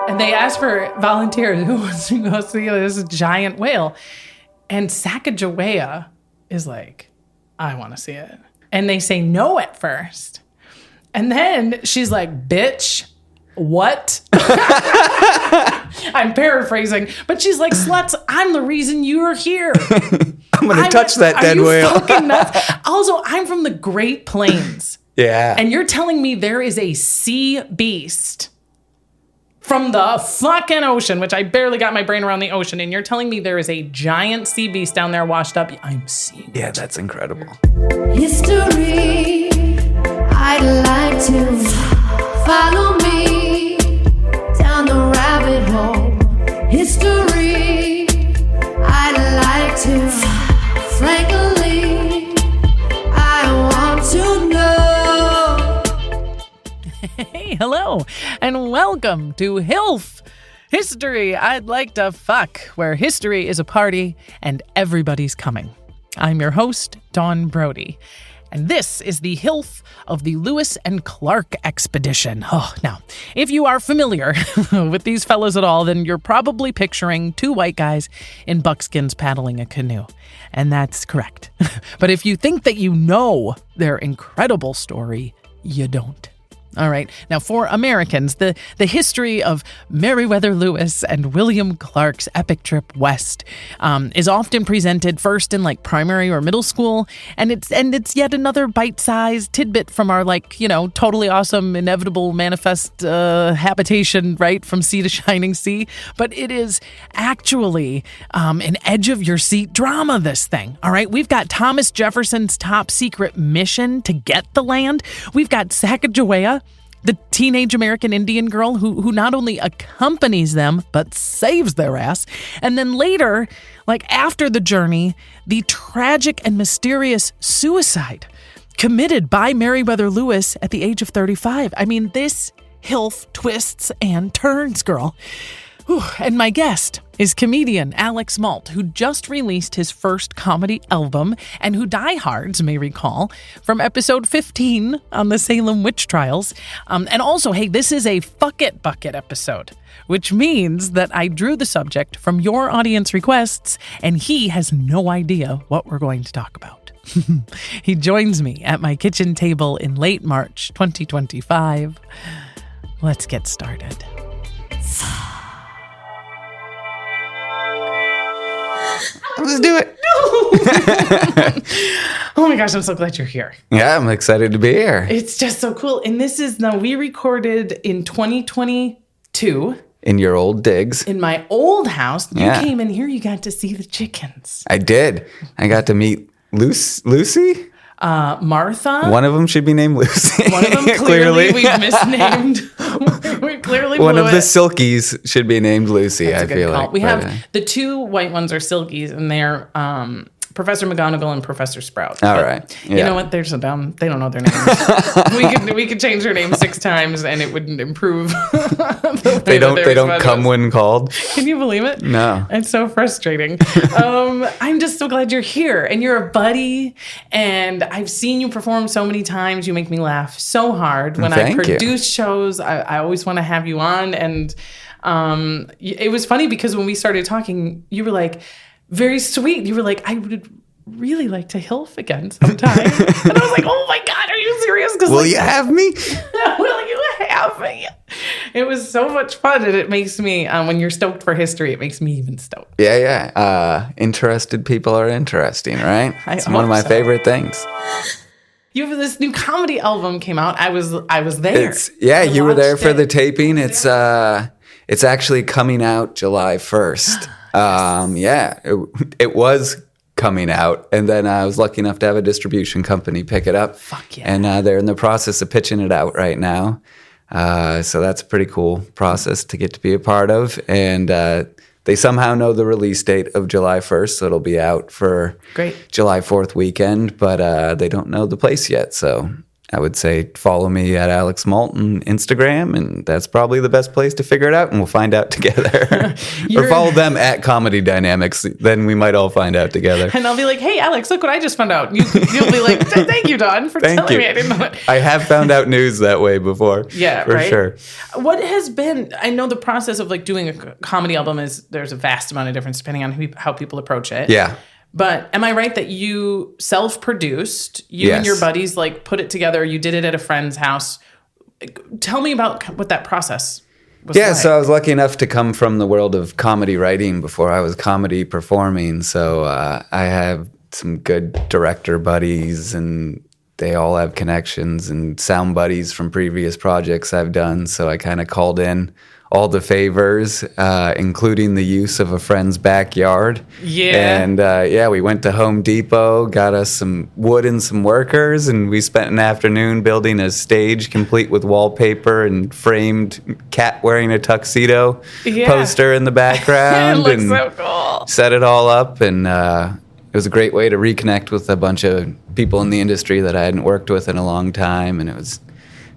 And they asked for volunteers who wants to go see this giant whale. And Sacegawea is like, I want to see it. And they say no at first. And then she's like, bitch, what? I'm paraphrasing, but she's like, sluts, I'm the reason you're here. I'm going to touch that dead whale. Are you fucking nuts? Also, I'm from the Great Plains. Yeah. And you're telling me there is a sea beast from the fucking ocean, which I barely got my brain around the ocean, and you're telling me there is a giant sea beast down there washed up? I'm seeing it. Yeah, that's incredible. History, I'd like to follow me down the rabbit hole. History, I'd like to, frankly, I want to know. Hey, hello, and welcome to HILF, History I'd Like to Fuck, where history is a party and everybody's coming. I'm your host, Dawn Brody, and this is the HILF of the Lewis and Clark expedition. Oh, now, if you are familiar with these fellows at all, then you're probably picturing two white guys in buckskins paddling a canoe. And that's correct. But if you think that you know their incredible story, you don't. All right. Now, for Americans, the history of Meriwether Lewis and William Clark's epic trip west is often presented first in like primary or middle school, and it's yet another bite-sized tidbit from our totally awesome, inevitable manifest habitation right from sea to shining sea. But it is actually an edge of your seat drama. This thing. All right. We've got Thomas Jefferson's top secret mission to get the land. We've got Sacagawea, the teenage American Indian girl who not only accompanies them, but saves their ass. And then later, after the journey, the tragic and mysterious suicide committed by Meriwether Lewis at the age of 35. I mean, this HILF twists and turns, girl. Whew. And my guest is comedian Alex Malt, who just released his first comedy album and who diehards may recall from episode 15 on the Salem witch trials. And also, hey, this is a Fuck It Bucket episode, which means that I drew the subject from your audience requests, and he has no idea what we're going to talk about. He joins me at my kitchen table in late March 2025. Let's get started. Let's do it. Oh my gosh, I'm so glad you're here. Yeah, I'm excited to be here. It's just so cool. And this is now, we recorded in 2022. In your old digs. In my old house. You Yeah. came in here, you got to see the chickens. I did. I got to meet Lucy. Martha. One of them should be named Lucy. One of them clearly we've misnamed. We clearly One blew of the it. Silkies should be named Lucy, That's a I good feel call. like. We have the two white ones are Silkies, and they're Professor McGonagall and Professor Sprout. All But right. You Yeah. know what? They're so dumb. They don't know their names. we could change their names 6 times, and it wouldn't improve. They don't come when called. Can you believe it? No. It's so frustrating. I'm just so glad you're here, and you're a buddy, and I've seen you perform so many times. You make me laugh so hard. When I Thank you. produce shows, I always want to have you on, and it was funny because when we started talking, you were like, very sweet. You were like, I would really like to HILF again sometime. And I was like, oh my God, are you serious? Will you have me? Will you have me? It was so much fun, and it makes me, when you're stoked for history, it makes me even stoked. Yeah. Interested people are interesting, right? It's one of my favorite things. You have this new comedy album came out. I was there. You were there for the taping. It's actually coming out July 1st. It was coming out, and then I was lucky enough to have a distribution company pick it up. Fuck yeah. And they're in the process of pitching it out right now. So that's a pretty cool process to get to be a part of. And they somehow know the release date of July 1st, so it'll be out for Great. July 4th weekend, but they don't know the place yet. So I would say follow me at Alex Malt on Instagram, and that's probably the best place to figure it out, and we'll find out together. Or follow them at Comedy Dynamics, then we might all find out together. And I'll be like, hey, Alex, look what I just found out. You'll be like, thank you, Don, for telling me. I didn't know it. I have found out news that way before. Yeah, for right? sure. What has been, I know the process of like doing a comedy album is, there's a vast amount of difference depending on how people approach it. Yeah. But am I right that you self-produced, you and your buddies like put it together, you did it at a friend's house? Tell me about what that process was like. So I was lucky enough to come from the world of comedy writing before I was comedy performing. So I have some good director buddies, and they all have connections, and sound buddies from previous projects I've done. So I kind of called in all the favors, including the use of a friend's backyard. Yeah. And we went to Home Depot, got us some wood and some workers, and we spent an afternoon building a stage complete with wallpaper and framed cat wearing a tuxedo poster in the background. It looks and so cool. Set it all up, and it was a great way to reconnect with a bunch of people in the industry that I hadn't worked with in a long time, and it's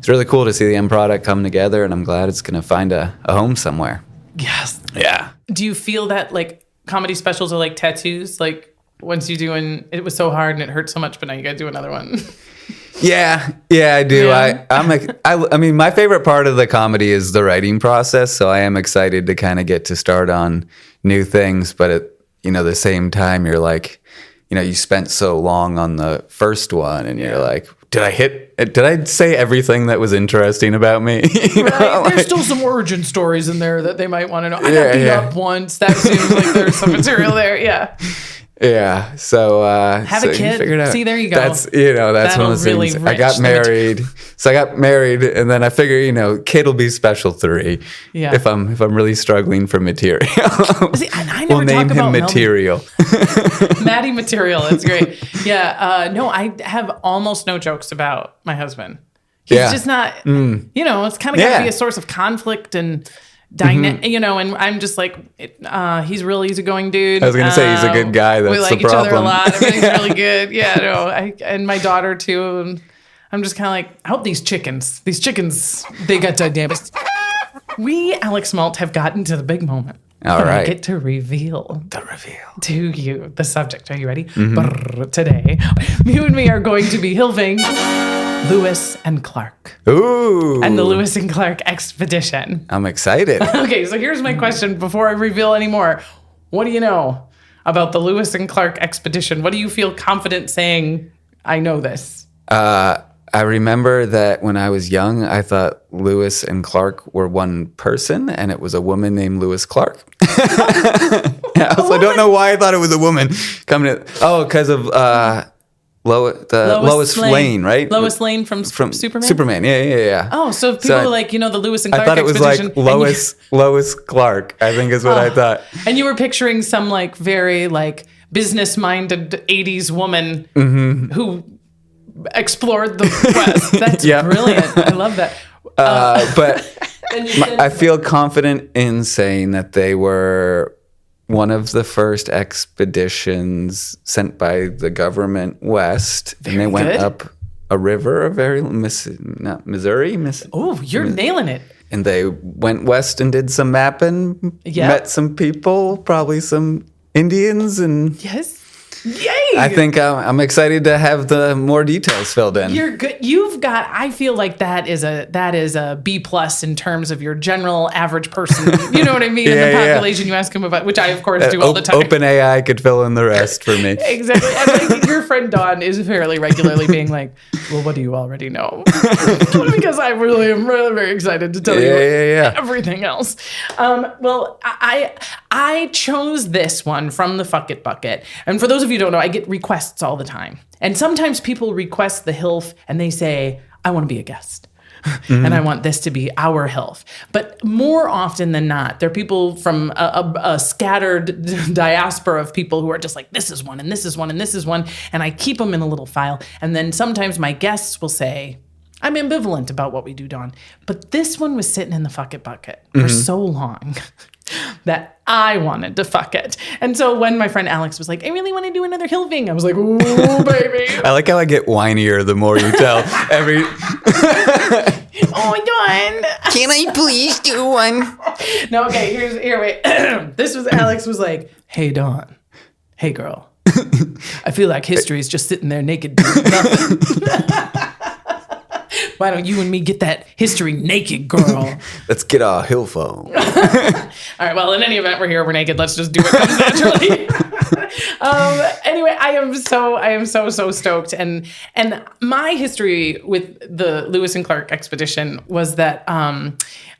really cool to see the end product come together, and I'm glad it's going to find a home somewhere. Yes. Yeah. Do you feel that like comedy specials are like tattoos? Like once you do it was so hard and it hurt so much, but now you got to do another one. Yeah, I do. Yeah. I mean, my favorite part of the comedy is the writing process, so I am excited to kind of get to start on new things, but at the same time, you're like, you spent so long on the first one, and you're like, did I say everything that was interesting about me? There's still some origin stories in there that they might want to know. I got beat up once. That seems like there's some material there. Yeah. Yeah. So have a kid. Figure it out. See, there you go. That's one of those really things. I got married. So I got married, and then I figure, kid will be special 3. Yeah. If I'm really struggling for material. See, and I never we'll name him Material. Maddie Material. That's great. Yeah. No, I have almost no jokes about my husband. He's just not. It's kind of got to be a source of conflict and. And I'm just like, he's a real easygoing dude. I was going to say he's a good guy. That's we like the problem. each other a lot. Everything's really good. Yeah, no, and my daughter too. And I'm just kind of like, I hope these chickens, they got dynamics. We, Alex Malt, have gotten to the big moment. All right. I get to reveal to you the subject. Are you ready? Brrr, today, you and me are going to be hilving Lewis and Clark. Ooh. And the Lewis and Clark expedition. I'm excited. Okay, so here's my question before I reveal any more. What do you know about the Lewis and Clark expedition? What do you feel confident saying, I know this? I remember that when I was young, I thought Lewis and Clark were one person, and it was a woman named Lewis Clark. I also don't know why I thought it was a woman coming in. Oh, because of Lois Lane, right? Lois Lane from Superman? Superman, yeah. Oh, so people were like, the Lewis and Clark I thought it was expedition. like Lois Clark, I think is what I thought. And you were picturing some like very like business-minded 80s woman who explored the West. That's brilliant. I love that. But I feel confident in saying that they were one of the first expeditions sent by the government west, and they went up a river, Missouri. Oh, you're nailing it. And they went west and did some mapping, met some people, probably some Indians, and yes. Yay! I think I'm excited to have the more details filled in. You're good. I feel like that is a B+ in terms of your general average person. You know what I mean? In the population you ask them about, which I of course do all the time. OpenAI could fill in the rest for me. Exactly. And like, your friend Dawn is fairly regularly being like, well, what do you already know? Because I really am really very excited to tell you everything else. Well, I chose this one from the Fuck It Bucket. And for those of you who don't know, I get requests all the time. And sometimes people request the HILF and they say, I want to be a guest. And I want this to be our HILF. But more often than not, there are people from a scattered diaspora of people who are just like, this is one, and this is one, and this is one. And I keep them in a little file. And then sometimes my guests will say, I'm ambivalent about what we do, Dawn. But this one was sitting in the Fuck It Bucket for so long that I wanted to fuck it. And so when my friend Alex was like, I really want to do another HILFing, I was like, ooh, baby. I like how I get whinier the more you tell. Oh, Dawn. Can I please do one? No, okay, here, wait. Alex was like, hey, Dawn. Hey, girl. I feel like history is just sitting there naked doing nothing. Why don't you and me get that history naked, girl? Let's get our HILF on. All right, well, in any event, we're here, we're naked. Let's just do what comes naturally. Anyway, I am so stoked. And my history with the Lewis and Clark expedition was that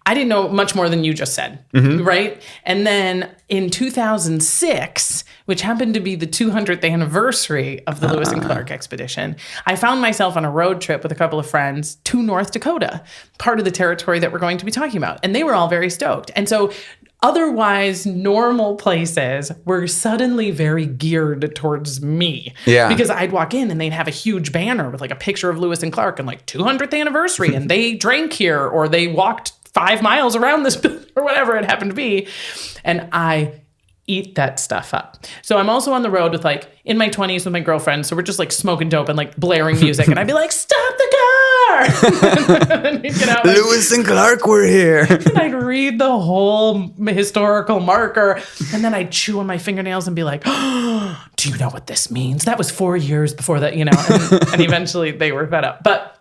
I didn't know much more than you just said, right? And then in 2006, which happened to be the 200th anniversary of the Lewis and Clark expedition, I found myself on a road trip with a couple of friends to North Dakota, part of the territory that we're going to be talking about. And they were all very stoked. And so otherwise normal places were suddenly very geared towards me. Yeah. Because I'd walk in and they'd have a huge banner with like a picture of Lewis and Clark and like 200th anniversary and they drank here or they walked 5 miles around this building or whatever it happened to be. And I eat that stuff up. So I'm also on the road with like in my 20s with my girlfriend. So we're just like smoking dope and like blaring music. And I'd be like, stop the car. And we'd get out, like, Lewis and Clark were here. and I'd read the whole historical marker. And then I'd chew on my fingernails and be like, oh, do you know what this means? That was 4 years before that, you know, and eventually they were fed up. But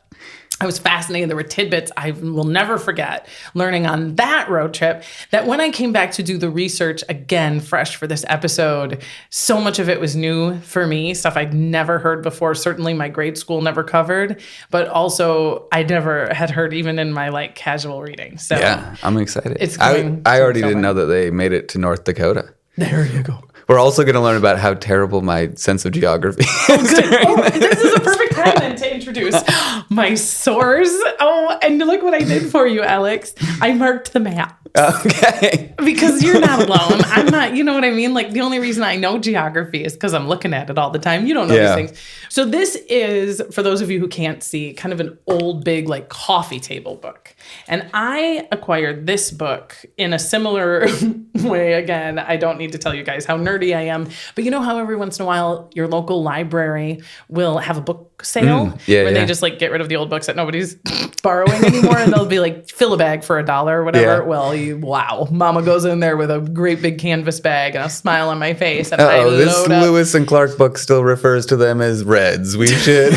I was fascinated. There were tidbits I will never forget learning on that road trip that when I came back to do the research again, fresh for this episode, so much of it was new for me, stuff I'd never heard before. Certainly my grade school never covered, but also I never had heard even in my like casual reading. So yeah, I'm excited. It's I already didn't know that they made it to North Dakota. There you go. We're also going to learn about how terrible my sense of geography is. Oh, this is a perfect time then to introduce my source. Oh, and look what I did for you, Alex. I marked the map. Okay. Because you're not alone. I'm not, you know what I mean? Like the only reason I know geography is because I'm looking at it all the time. You don't know these things. So this is, for those of you who can't see, kind of an old, big, like coffee table book. And I acquired this book in a similar way. Again, I don't need to tell you guys how nerdy I am. But you know how every once in a while your local library will have a book sale where they just like get rid of the old books that nobody's borrowing anymore and they'll be like fill a bag for $1 or whatever. Yeah. Well, wow, mama goes in there with a great big canvas bag and a smile on my face and I load this up. Lewis and Clark book still refers to them as Reds. We should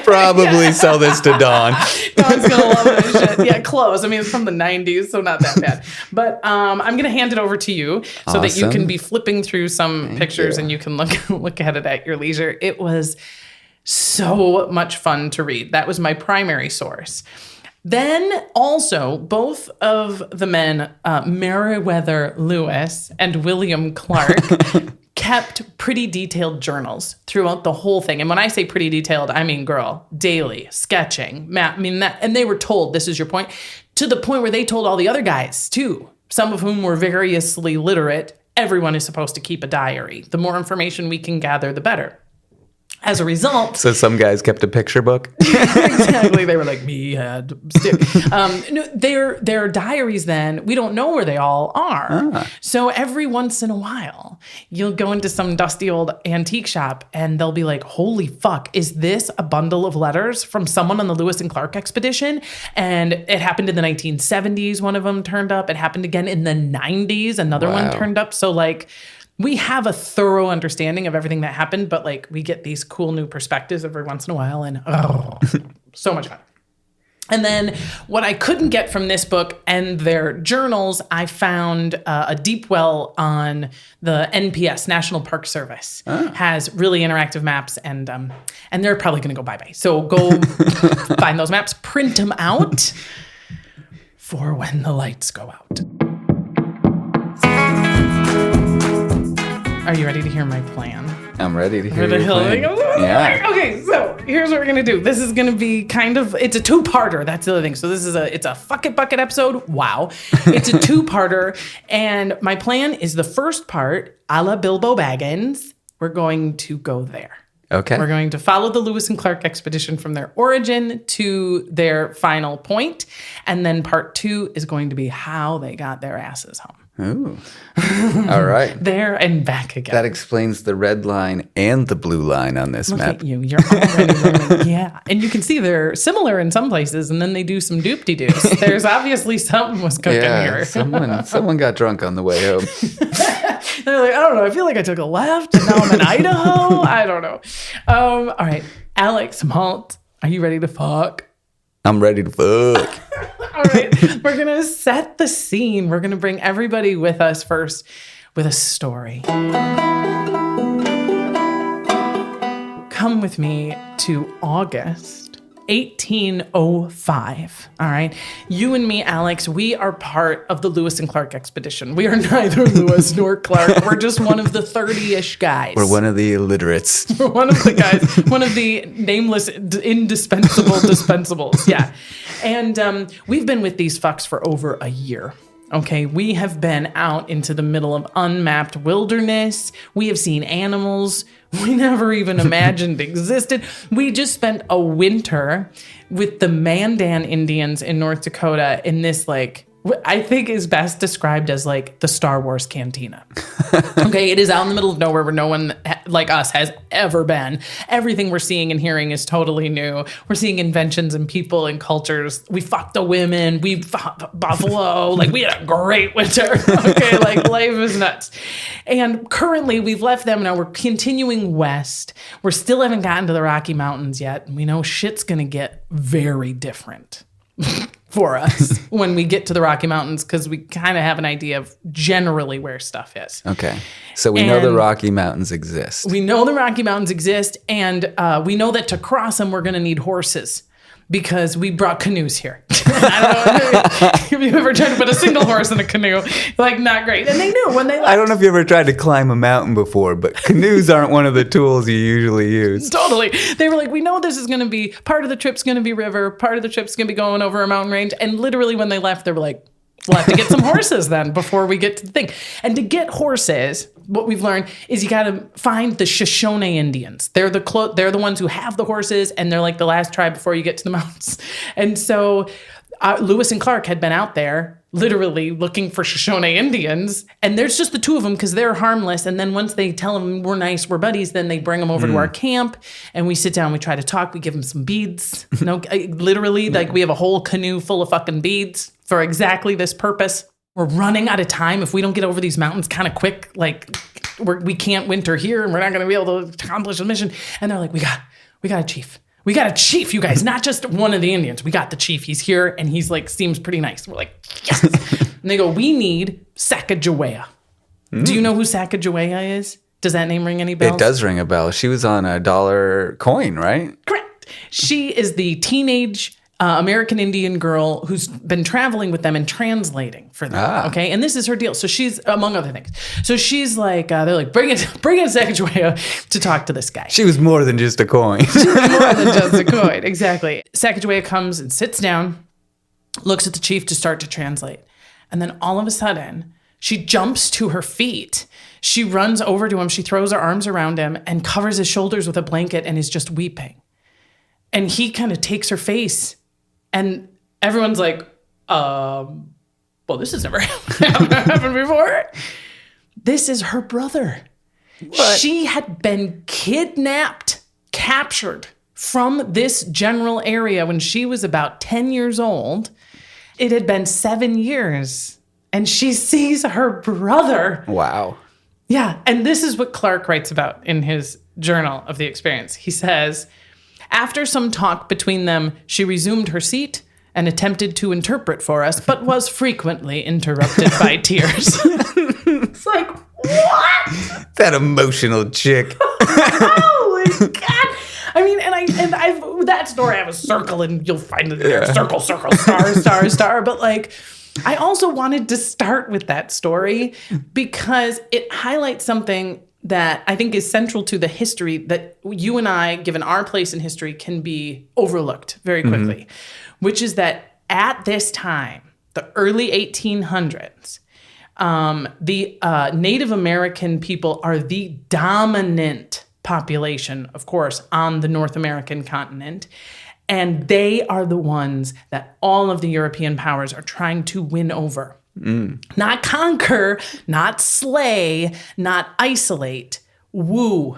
probably sell this to Dawn. Dawn's gonna love this shit. Yeah, close. I mean, it's from the 90s, so not that bad. But I'm gonna hand it over to you so that you can be flipping through some pictures and you can look at it at your leisure. It was so much fun to read. That was my primary source. Then also, both of the men, Meriwether Lewis and William Clark, kept pretty detailed journals throughout the whole thing. And when I say pretty detailed, I mean, girl, daily, sketching, map, I mean that. And they were told, this is your point, to the point where they told all the other guys too, some of whom were variously literate. Everyone is supposed to keep a diary. The more information we can gather, the better. As a result... So some guys kept a picture book? Exactly. They were like, me had stick. No, their diaries then, we don't know where they all are. So every once in a while, you'll go into some dusty old antique shop and they'll be like, holy fuck, is this a bundle of letters from someone on the Lewis and Clark expedition? And it happened in the 1970s. One of them turned up. It happened again in the 90s. Another one turned up. So like... we have a thorough understanding of everything that happened, but like we get these cool new perspectives every once in a while and so much fun. And then what I couldn't get from this book and their journals, I found a deep well on the NPS, National Park Service, has really interactive maps and they're probably going to go bye-bye. So go find those maps, print them out for when the lights go out. Are you ready to hear my plan? I'm ready to hear For the your plan. Yeah. Okay, so here's what we're gonna do. This is gonna be kind of, it's a two-parter. That's the other thing. So it's a fuck it bucket episode. Wow. It's a two-parter. And my plan is the first part, a la Bilbo Baggins, we're going to go there. Okay. We're going to follow the Lewis and Clark expedition from their origin to their final point. And then part 2 is going to be how they got their asses home. Ooh. All right. There and back again. That explains the red line and the blue line on this Look map. at you. You're already learning. Yeah. And you can see they're similar in some places, and then they do some doop-de-doos. There's obviously something was cooking here. someone got drunk on the way home. They're like, I don't know. I feel like I took a left, and now I'm in Idaho. I don't know. All right. Alex, Malt, are you ready to fuck? I'm ready to fuck. All right. We're going to set the scene. We're going to bring everybody with us first with a story. Come with me to August 1805. All right. You and me, Alex, we are part of the Lewis and Clark expedition. We are neither Lewis nor Clark. We're just one of the 30-ish guys. We're one of the illiterates. We're one of the guys, one of the nameless, indispensable dispensables. Yeah. And we've been with these fucks for over a year. Okay, we have been out into the middle of unmapped wilderness. We have seen animals we never even imagined existed. We just spent a winter with the Mandan Indians in North Dakota in this, like, I think is best described as like the Star Wars cantina. Okay, it is out in the middle of nowhere where no one like us has ever been. Everything we're seeing and hearing is totally new. We're seeing inventions and people and cultures. We fucked the women. We fought buffalo. Like, we had a great winter. Okay, like, life is nuts. And currently we've left them. Now we're continuing west. We still haven't gotten to the Rocky Mountains yet. And we know shit's going to get very different for us when we get to the Rocky Mountains, because we kind of have an idea of generally where stuff is. Okay. So we know the Rocky Mountains exist. We know the Rocky Mountains exist, and we know that to cross them, we're going to need horses, because we brought canoes here. I don't know if you've ever tried to put a single horse in a canoe. Like, not great. And they knew when they left. I don't know if you ever tried to climb a mountain before, but canoes aren't one of the tools you usually use. Totally. They were like, we know this is going to be, part of the trip's going to be river, part of the trip's going to be going over a mountain range. And literally when they left, they were like, we'll have to get some horses then before we get to the thing. And to get horses, what we've learned is you got to find the Shoshone Indians. They're the ones who have the horses, and they're like the last tribe before you get to the mountains. And so Lewis and Clark had been out there literally looking for Shoshone Indians, and there's just the two of them because they're harmless. And then once they tell them we're nice, we're buddies, then they bring them over to our camp, and we sit down, we try to talk, we give them some beads. Literally, like, we have a whole canoe full of fucking beads for exactly this purpose. We're running out of time. If we don't get over these mountains kind of quick, like, we can't winter here, and we're not going to be able to accomplish the mission. And they're like, we got a chief. We got a chief, you guys, not just one of the Indians. We got the chief. He's here, and he's like, seems pretty nice. We're like, yes. And they go, we need Sacegawea. Do you know who Sacagawea is? Does that name ring any bells? It does ring a bell. She was on a $1 coin, right? Correct. She is the teenage American Indian girl who's been traveling with them and translating for them. Okay, and this is her deal. So she's, among other things. So she's like, they're like, bring in Sacagawea to talk to this guy. She was more than just a coin. She was more than just a coin. Exactly. Sacagawea comes and sits down, looks at the chief to start to translate, and then all of a sudden, she jumps to her feet. She runs over to him. She throws her arms around him and covers his shoulders with a blanket and is just weeping. And he kind of takes her face. And everyone's like, well, this has never happened before. This is her brother. What? She had been captured from this general area when she was about 10 years old. It had been 7 years. And she sees her brother. Wow. Yeah. And this is what Clark writes about in his journal of the experience. He says, after some talk between them, she resumed her seat and attempted to interpret for us, but was frequently interrupted by tears. It's like, what? That emotional chick. Holy God. I mean, and I've that story, I have a circle, and you'll find it there. Circle, circle, star, star, star. But like, I also wanted to start with that story because it highlights something that I think is central to the history that you and I, given our place in history, can be overlooked very quickly, which is that at this time, the early 1800s, the Native American people are the dominant population, of course, on the North American continent. And they are the ones that all of the European powers are trying to win over. Not conquer, not slay, not isolate. Woo.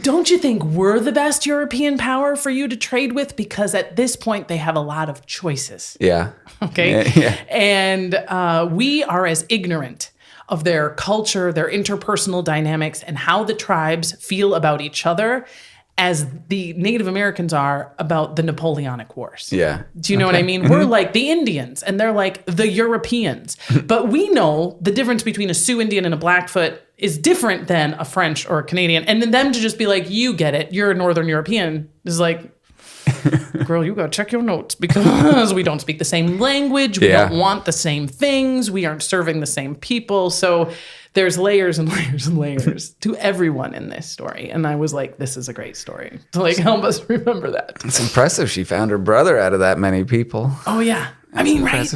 Don't you think we're the best European power for you to trade with? Because at this point, they have a lot of choices. Yeah. Okay? Yeah. And we are as ignorant of their culture, their interpersonal dynamics, and how the tribes feel about each other as the Native Americans are about the Napoleonic Wars. Yeah. Do you know what I mean? We're like the Indians, and they're like the Europeans. But we know the difference between a Sioux Indian and a Blackfoot is different than a French or a Canadian. And then them to just be like, you get it, you're a Northern European, is like, girl, you gotta check your notes, because we don't speak the same language. We don't want the same things. We aren't serving the same people. So there's layers and layers and layers to everyone in this story. And I was like, this is a great story to like help us remember that. It's impressive she found her brother out of that many people. Oh, yeah. I mean, right?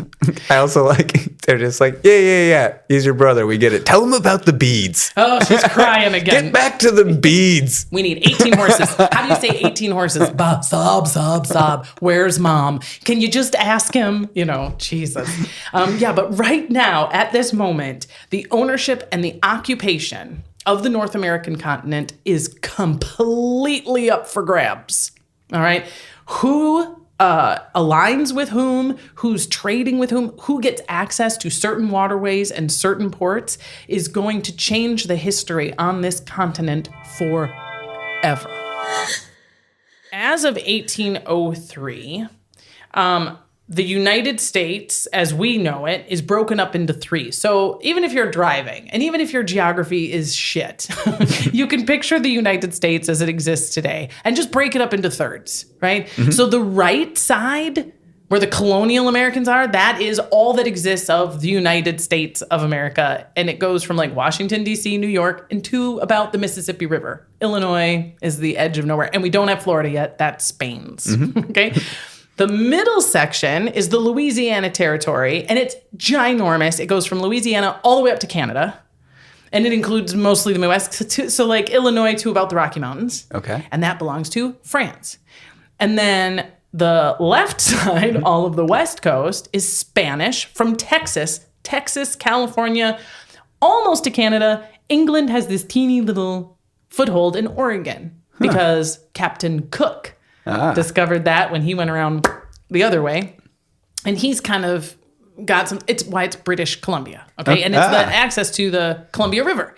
I also like, they're just like, yeah. He's your brother. We get it. Tell him about the beads. Oh, she's crying again. Get back to the beads. We need 18 horses. How do you say 18 horses? Sob. Where's mom? Can you just ask him? You know, Jesus. But right now, at this moment, the ownership and the occupation of the North American continent is completely up for grabs. All right? Who aligns with whom, who's trading with who gets access to certain waterways and certain ports is going to change the history on this continent forever. As of 1803, the United States, as we know it, is broken up into three. So even if you're driving, and even if your geography is shit, you can picture the United States as it exists today and just break it up into thirds, right? Mm-hmm. So the right side, where the colonial Americans are, that is all that exists of the United States of America. And it goes from like Washington, D.C., New York, into about the Mississippi River. Illinois is the edge of nowhere. And we don't have Florida yet. That's Spain's, okay? The middle section is the Louisiana Territory, and it's ginormous. It goes from Louisiana all the way up to Canada, and it includes mostly the Midwest, so like Illinois to about the Rocky Mountains. Okay. And that belongs to France. And then the left side, all of the West Coast, is Spanish from Texas, California, almost to Canada. England has this teeny little foothold in Oregon because Captain Cook discovered that when he went around the other way. And he's kind of got some, it's why it's British Columbia, okay? And it's the access to the Columbia River.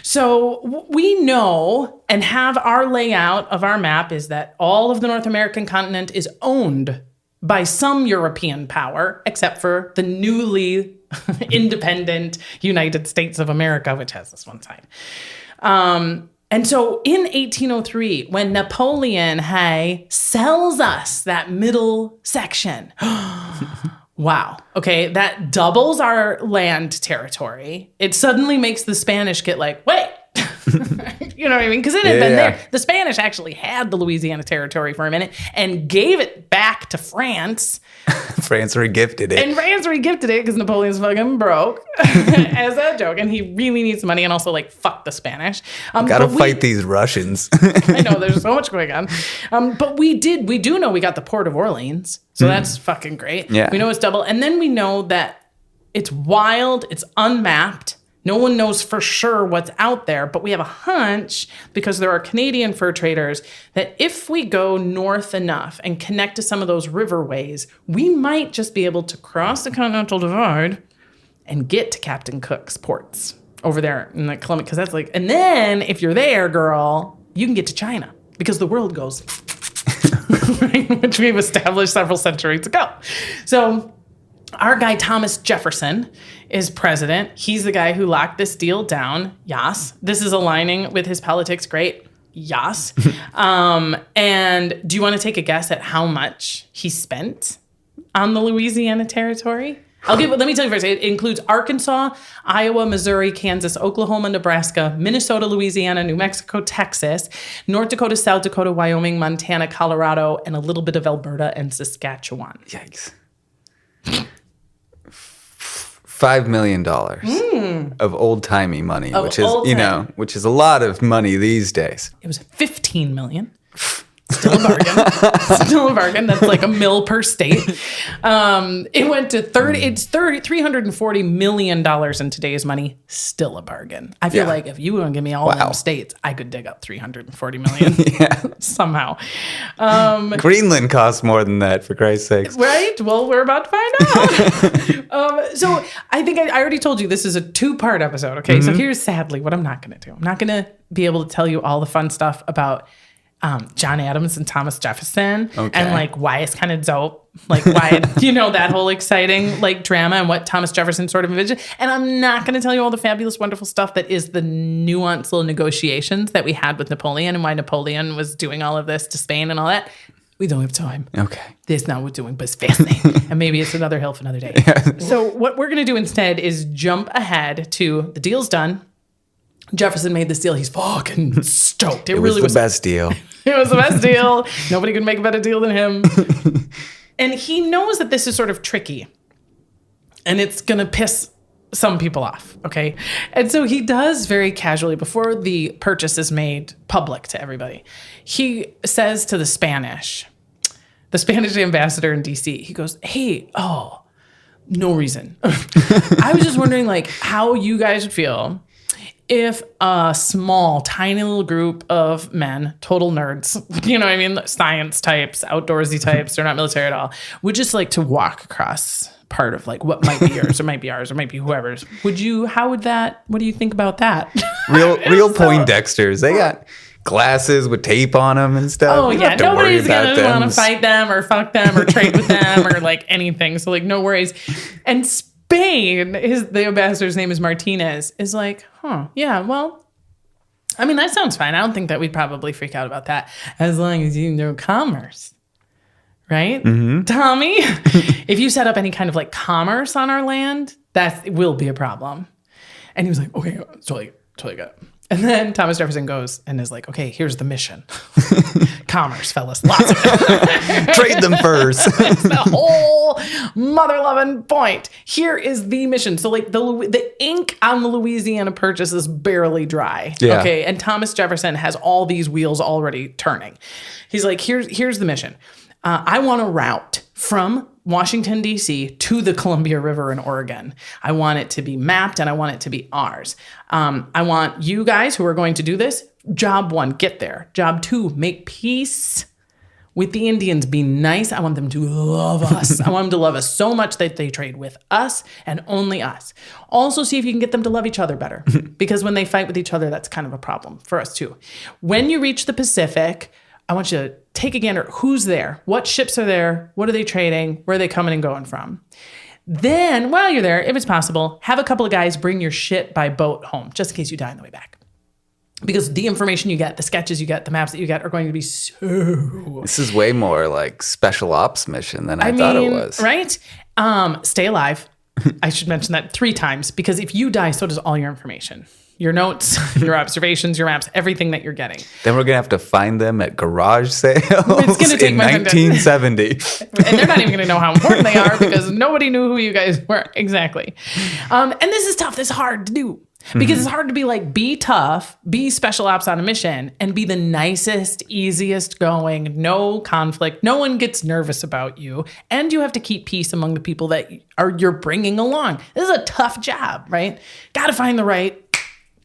So we know and have our layout of our map is that all of the North American continent is owned by some European power, except for the newly independent United States of America, which has this one side. And so in 1803, when Napoleon sells us that middle section, wow, okay, that doubles our land territory. It suddenly makes the Spanish get like, wait, you know what I mean? Because it had been there. The Spanish actually had the Louisiana Territory for a minute and gave it back to France. France regifted it. And France regifted it because Napoleon's fucking broke as a joke. And he really needs money and also like, fuck the Spanish. Gotta fight these Russians. I know, there's so much going on. But we do know we got the Port of Orleans. So that's fucking great. Yeah. We know it's double. And then we know that it's wild, it's unmapped. No one knows for sure what's out there, but we have a hunch, because there are Canadian fur traders, that if we go north enough and connect to some of those riverways, we might just be able to cross the Continental Divide and get to Captain Cook's ports over there in the Columbia. Because that's like, and then if you're there, girl, you can get to China because the world goes, which we've established several centuries ago. So our guy, Thomas Jefferson, is president. He's the guy who locked this deal down. Yas. This is aligning with his politics. Great. Yas. And do you want to take a guess at how much he spent on the Louisiana Territory? Let me tell you first. It includes Arkansas, Iowa, Missouri, Kansas, Oklahoma, Nebraska, Minnesota, Louisiana, New Mexico, Texas, North Dakota, South Dakota, Wyoming, Montana, Colorado, and a little bit of Alberta and Saskatchewan. Yikes. $5 million of old-timey money, Of which is, old-time. which is a lot of money these days. It was 15 million. Still a bargain. Still a bargain. That's like a mil per state. It went to $340 million in today's money. Still a bargain. I feel like if you want to give me all of them states, I could dig up $340 million somehow. Greenland costs more than that, for Christ's sakes. Right? Well, we're about to find out. So I think I already told you this is a 2-part episode. Okay. So here's sadly what I'm not going to do. I'm not going to be able to tell you all the fun stuff about John Adams and Thomas Jefferson and like why it's kind of dope, like why, that whole exciting like drama and what Thomas Jefferson sort of envisioned. And I'm not going to tell you all the fabulous, wonderful stuff that is the nuanced little negotiations that we had with Napoleon and why Napoleon was doing all of this to Spain and all that. We don't have time. Okay. That's not what we're doing, but it's fascinating. And maybe it's another HILF another day. So what we're going to do instead is jump ahead to the deal's done. Jefferson made this deal. He's fucking stoked. It really was the best deal. It was the best deal. Nobody could make a better deal than him. And he knows that this is sort of tricky. And it's going to piss some people off, okay? And so he does very casually, before the purchase is made public to everybody, he says to the Spanish ambassador in D.C., he goes, hey, no reason. I was just wondering, like, how you guys would feel if a small, tiny little group of men, total nerds, science types, outdoorsy types, they're not military at all, would just like to walk across part of like what might be yours or might be ours or might be whoever's. What do you think about that? Real Poindexters. They got glasses with tape on them and stuff. Oh, yeah. Nobody's going to want to fight them or fuck them or trade with them or like anything. So like no worries. And Spain, the ambassador's name is Martinez, is like, yeah, well, I mean, that sounds fine. I don't think that we'd probably freak out about that as long as you know commerce, right? Tommy, if you set up any kind of like commerce on our land, that will be a problem. And he was like, okay, totally good. And then Thomas Jefferson goes and is like, okay, here's the mission. Commerce, fellas. Lots of it. Trade them first. It's the whole mother-loving point. Here is the mission. So like the ink on the Louisiana Purchase is barely dry. Yeah. Okay. And Thomas Jefferson has all these wheels already turning. He's like, here's the mission. I want a route from Washington, D.C. to the Columbia River in Oregon. I want it to be mapped and I want it to be ours. I want you guys who are going to do this, job 1, get there. Job 2, make peace with the Indians. Be nice. I want them to love us. I want them to love us so much that they trade with us and only us. Also, see if you can get them to love each other better. Because when they fight with each other, that's kind of a problem for us too. When you reach the Pacific, I want you to take a gander. Who's there? What ships are there? What are they trading? Where are they coming and going from? Then, while you're there, if it's possible, have a couple of guys bring your shit by boat home, just in case you die on the way back. Because the information you get, the sketches you get, the maps that you get are going to be so... This is way more like special ops mission than I thought it was. Right? Stay alive. I should mention that 3 times, because if you die, so does all your information. Your notes, your observations, your maps, everything that you're getting. Then we're going to have to find them at garage sales take in 1970. And they're not even going to know how important they are because nobody knew who you guys were. Exactly. And this is tough. This is hard to do. Because it's hard to be like, be tough, be special ops on a mission, and be the nicest, easiest going, no conflict. No one gets nervous about you. And you have to keep peace among the people that you're bringing along. This is a tough job, right? Got to find the right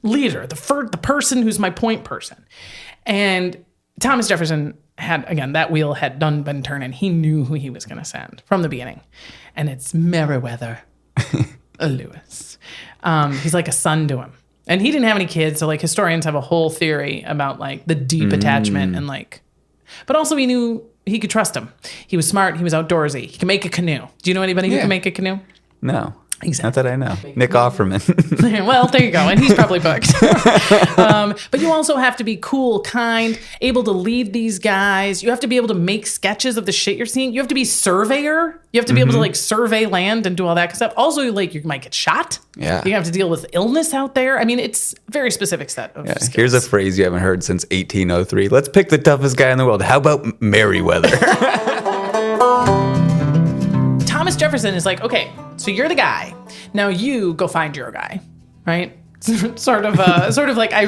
leader, the person who's my point person. And Thomas Jefferson had, again, that wheel had done been turning. He knew who he was going to send from the beginning. And it's Meriwether Lewis. He's like a son to him. And he didn't have any kids, so like historians have a whole theory about like the deep attachment and like, but also he knew he could trust him. He was smart, he was outdoorsy, he can make a canoe. Do you know anybody who can make a canoe? No. Exactly. Not that I know. Nick Offerman. Well, there you go. And he's probably booked. But you also have to be cool, kind, able to lead these guys. You have to be able to make sketches of the shit you're seeing. You have to be surveyor. You have to be able to like survey land and do all that kind of stuff. Also, like you might get shot. Yeah. You have to deal with illness out there. I mean, it's a very specific set of skills. Here's a phrase you haven't heard since 1803. Let's pick the toughest guy in the world. How about Meriwether? Thomas Jefferson is like, okay, so you're the guy. Now you go find your guy, right? sort of like I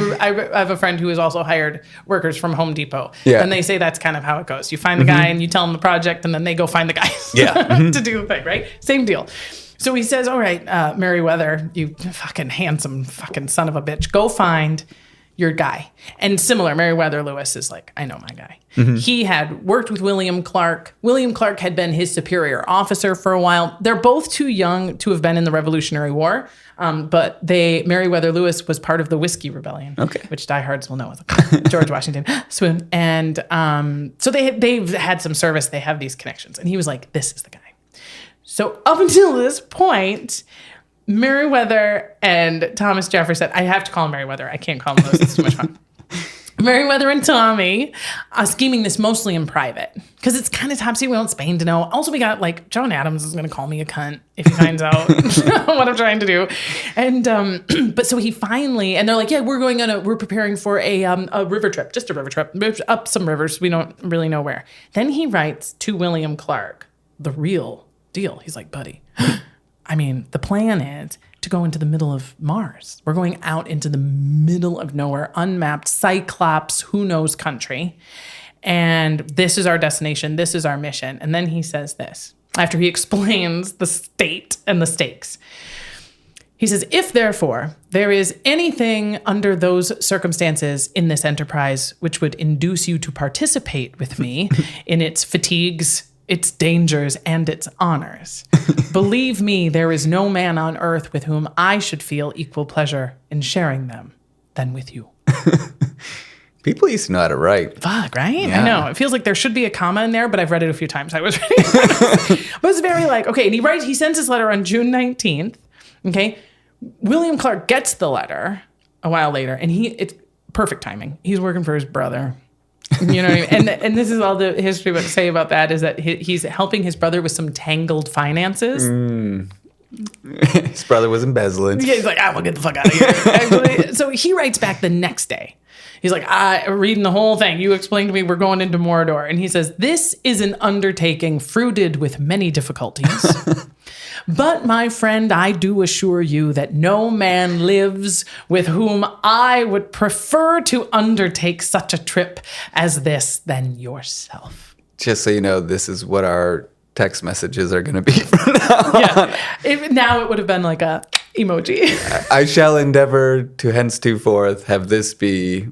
have a friend who has also hired workers from Home Depot. Yeah. And they say that's kind of how it goes. You find the guy and you tell them the project, and then they go find the guys to do the thing, right? Same deal. So he says, all right, Meriwether, you fucking handsome fucking son of a bitch, go find your guy. And similar, Meriwether Lewis is like, I know my guy. He had worked with William Clark. William Clark had been his superior officer for a while. They're both too young to have been in the Revolutionary War, but Meriwether Lewis was part of the Whiskey Rebellion, which diehards will know as George Washington swoon. And so they've had some service. They have these connections. And he was like, this is the guy. So up until this point, Meriwether and Thomas Jefferson, I have to call him Meriwether. I can't call him Lewis. It's too much fun. Meriwether and Tommy are scheming this mostly in private because it's kind of top secret. We want Spain to know. Also, we got like John Adams is going to call me a cunt if he finds out what I'm trying to do. And but so he finally, and they're like, yeah, we're preparing for a river trip, just a river trip up some rivers. We don't really know where. Then he writes to William Clark, the real deal. He's like, buddy, I mean, the plan is to go into the middle of Mars. We're going out into the middle of nowhere, unmapped, Cyclops, who knows country. And this is our destination. This is our mission. And then he says this, after he explains the state and the stakes. He says, if therefore there is anything under those circumstances in this enterprise which would induce you to participate with me in its fatigues, its dangers, and its honors. Believe me, there is no man on earth with whom I should feel equal pleasure in sharing them than with you. People used to know how to write. Fuck, right? Yeah. I know. It feels like there should be a comma in there, but I've read it a few times. I was reading it. But it's very like, okay, and he sends his letter on June 19th. Okay. William Clark gets the letter a while later, and it's perfect timing. He's working for his brother. You know what I mean? And this is all the history would say about that is that he's helping his brother with some tangled finances. His brother was embezzling. Yeah, he's like, we'll get the fuck out of here. Actually, so he writes back the next day. He's like, reading the whole thing. You explained to me we're going into Mordor. And he says, this is an undertaking fruited with many difficulties. But, my friend, I do assure you that no man lives with whom I would prefer to undertake such a trip as this than yourself. Just so you know, this is what our text messages are going to be from now on. Now it would have been like a emoji. I shall endeavor to henceforth have this be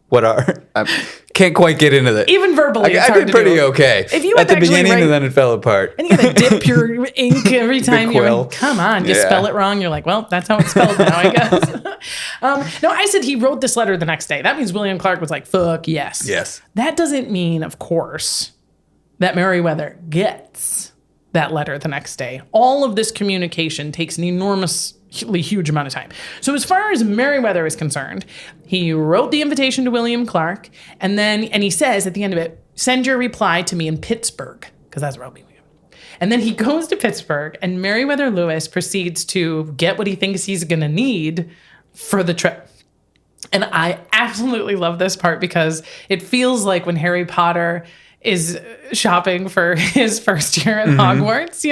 what our... Can't quite get into that. Even verbally, it's I hard did to pretty do. okay If you at the actually beginning, write, and then it fell apart. And you gotta dip your ink every time quill. come on, you spell it wrong. You're like, well, that's how it's spelled now, I guess. No, I said he wrote this letter the next day. That means William Clark was like, fuck yes. Yes. That doesn't mean, of course, that Meriwether gets that letter the next day. All of this communication takes an enormously huge amount of time. So as far as Meriwether is concerned, he wrote the invitation to William Clark, and he says at the end of it, send your reply to me in Pittsburgh, because that's where I'll be. And then he goes to Pittsburgh, and Meriwether Lewis proceeds to get what he thinks he's going to need for the trip. And I absolutely love this part because it feels like when Harry Potter is shopping for his first year at Hogwarts,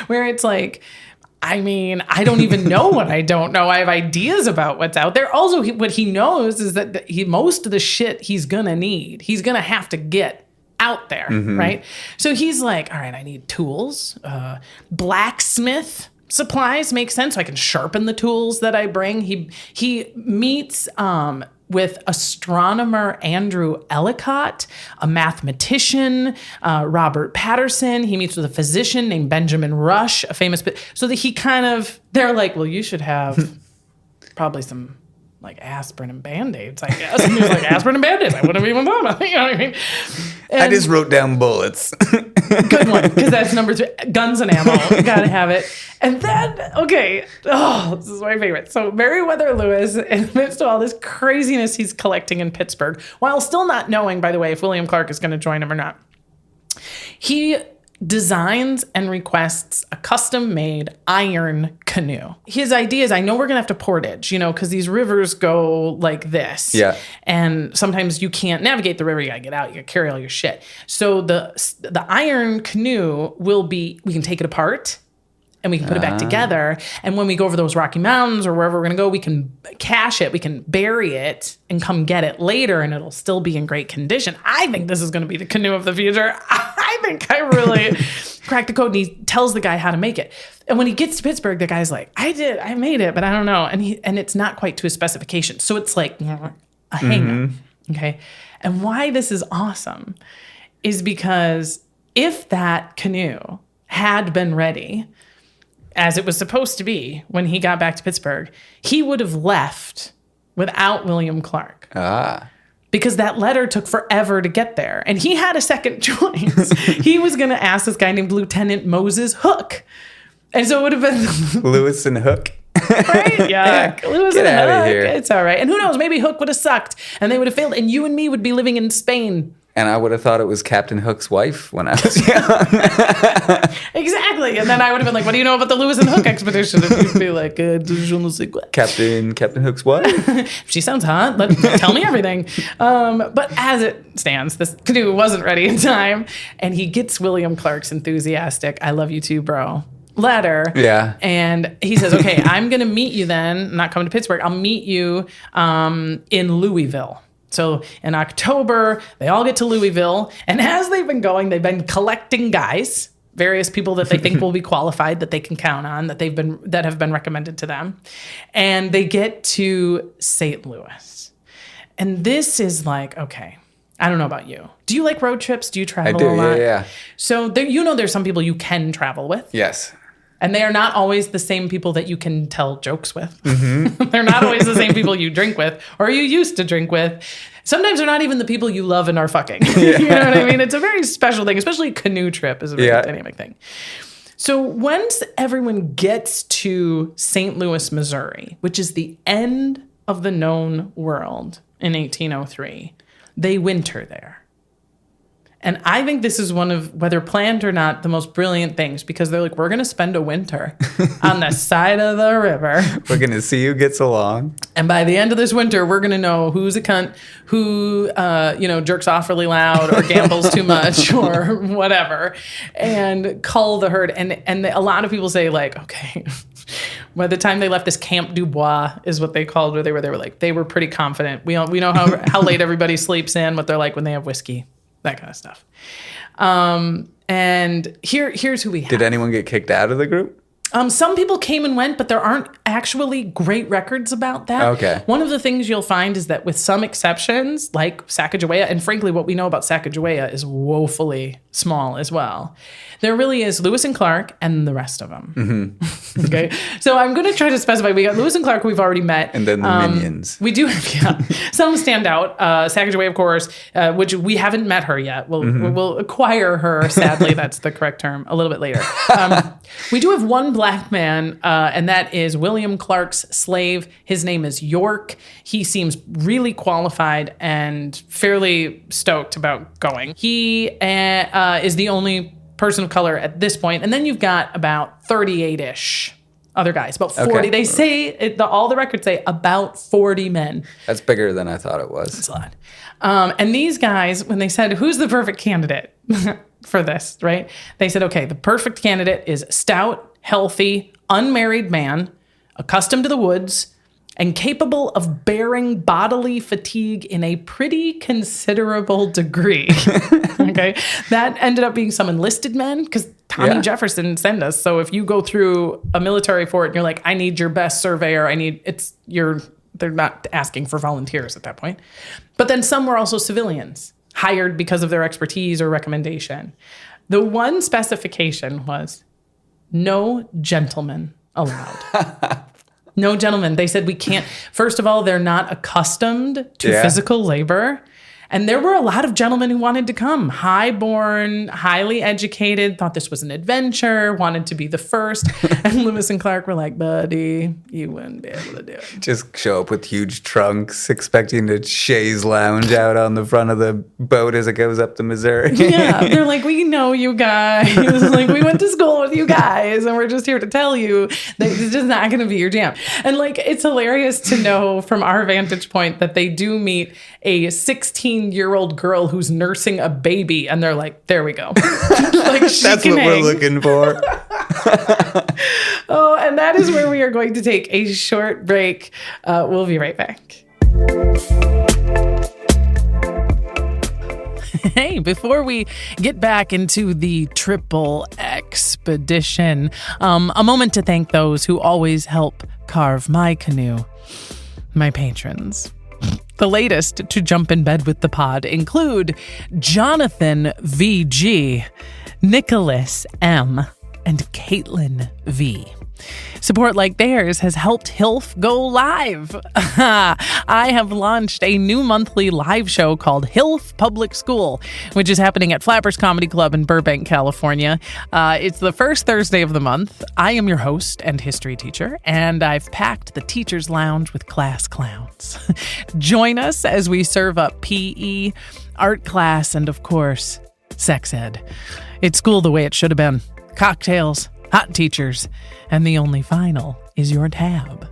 where it's like, I mean, I don't even know what I don't know. I have ideas about what's out there. Also, what he knows is that most of the shit he's going to need, he's going to have to get out there, right? So he's like, all right, I need tools. Blacksmith supplies make sense. So I can sharpen the tools that I bring. He meets with astronomer Andrew Ellicott, a mathematician, Robert Patterson. He meets with a physician named Benjamin Rush, a famous... So that they're like, well, you should have probably some like aspirin and Band-Aids, I guess. And he was like, aspirin and Band-Aids? I wouldn't have even thought about it. You know what I mean? And I just wrote down bullets. good one, because that's number 3. Guns and ammo. Gotta have it. And then, this is my favorite. So Meriwether Lewis, in the midst of all this craziness he's collecting in Pittsburgh, while still not knowing, by the way, if William Clark is going to join him or not, he designs and requests a custom-made iron canoe. His idea is, I know we're going to have to portage, because these rivers go like this. Yeah. And sometimes you can't navigate the river. You got to get out. You got to carry all your shit. So the iron canoe we can take it apart and we can put it back together. And when we go over those Rocky Mountains or wherever we're going to go, we can cache it, we can bury it and come get it later and it'll still be in great condition. I think this is going to be the canoe of the future. I think I really cracked the code. And he tells the guy how to make it. And when he gets to Pittsburgh, the guy's like, I made it, but I don't know. And it's not quite to his specification. So it's like a hang-up. Okay. And why this is awesome is because if that canoe had been ready, as it was supposed to be when he got back to Pittsburgh, he would have left without William Clark. Because that letter took forever to get there. And he had a second choice. He was going to ask this guy named Lieutenant Moses Hook. And so it would have been... Lewis and Hook. Right? Yeah. Lewis Get and out Hook. of here. It's all right. And who knows? Maybe Hook would have sucked and they would have failed. And you and me would be living in Spain. And I would have thought it was Captain Hook's wife when I was young. Exactly. And then I would have been like, what do you know about the Lewis and Hook expedition? And you'd be like, je ne sais quoi. Captain Hook's wife? She sounds hot. Tell me everything. But as it stands, this canoe wasn't ready in time. And he gets William Clark's enthusiastic, I love you too, bro, letter. Yeah. And he says, okay, I'm going to meet you then. I'm not coming to Pittsburgh. I'll meet you in Louisville. So in October, they all get to Louisville. And as they've been going, they've been collecting guys, various people that they think will be qualified, that they can count on, that have been recommended to them. And they get to St. Louis. And this is like, okay, I don't know about you. Do you like road trips? Do you travel a lot? Yeah. So there's some people you can travel with. Yes. And they are not always the same people that you can tell jokes with. They're not always the same people you drink with or you used to drink with. Sometimes they're not even the people you love and are fucking. You know what I mean? It's a very special thing, especially a canoe trip is a very dynamic thing. So once everyone gets to St. Louis, Missouri, which is the end of the known world in 1803, they winter there. And I think this is one of, whether planned or not, the most brilliant things because they're like, we're going to spend a winter on the side of the river. We're going to see who gets along. And by the end of this winter, we're going to know who's a cunt, who, jerks off really loud or gambles too much or whatever, and cull the herd. And a lot of people say like, okay, by the time they left, this Camp Dubois is what they called where they were like, they were pretty confident. We know how late everybody sleeps in, what they're like when they have whiskey. That kind of stuff. And here's who we have. Did anyone get kicked out of the group? Some people came and went, but there aren't actually great records about that. Okay. One of the things you'll find is that with some exceptions, like Sacagawea, and frankly, what we know about Sacagawea is woefully small as well. There really is Lewis and Clark and the rest of them. Okay. So I'm going to try to specify. We got Lewis and Clark, who we've already met. And then the minions. We do have, some stand out. Sacagawea, of course, which we haven't met her yet. We'll acquire her, sadly, that's the correct term, a little bit later. We do have one black man, and that is William Clark's slave. His name is York. He seems really qualified and fairly stoked about going. He is the only person of color at this point. And then you've got about 38-ish other guys, about 40. Okay. They say, all the records say about 40 men. That's bigger than I thought it was. That's a lot. And these guys, when they said, who's the perfect candidate for this, right? They said, okay, the perfect candidate is stout, healthy, unmarried man, accustomed to the woods, and capable of bearing bodily fatigue in a pretty considerable degree. Okay? That ended up being some enlisted men, because Tommy Jefferson sent us. So if you go through a military fort and you're like, I need your best surveyor, they're not asking for volunteers at that point. But then some were also civilians, hired because of their expertise or recommendation. The one specification was no gentlemen allowed. No gentlemen. They said we can't. First of all, they're not accustomed to physical labor. And there were a lot of gentlemen who wanted to come, high-born, highly educated, thought this was an adventure, wanted to be the first. And Lewis and Clark were like, buddy, you wouldn't be able to do it. Just show up with huge trunks, expecting to chaise lounge out on the front of the boat as it goes up the Missouri. Yeah, they're like, we know you guys. Like, we went to school with you guys, and we're just here to tell you that this is not going to be your jam. And like, it's hilarious to know from our vantage point that they do meet a 16-year-old girl who's nursing a baby, and they're like, there we go. Like, she That's can what hang. we're looking for. Oh, and that is where we are going to take a short break. We'll be right back. Hey, before we get back into the triple expedition, a moment to thank those who always help carve my canoe, my patrons. The latest to jump in bed with the pod include Jonathan VG, Nicholas M, and Caitlin V. Support like theirs has helped HILF go live. I have launched a new monthly live show called HILF Public School, which is happening at Flappers Comedy Club in Burbank, California. It's the first Thursday of the month. I am your host and history teacher, and I've packed the teacher's lounge with class clowns. Join us as we serve up PE, art class, and of course, sex ed. It's school the way it should have been. Cocktails, hot teachers, and the only final is your tab.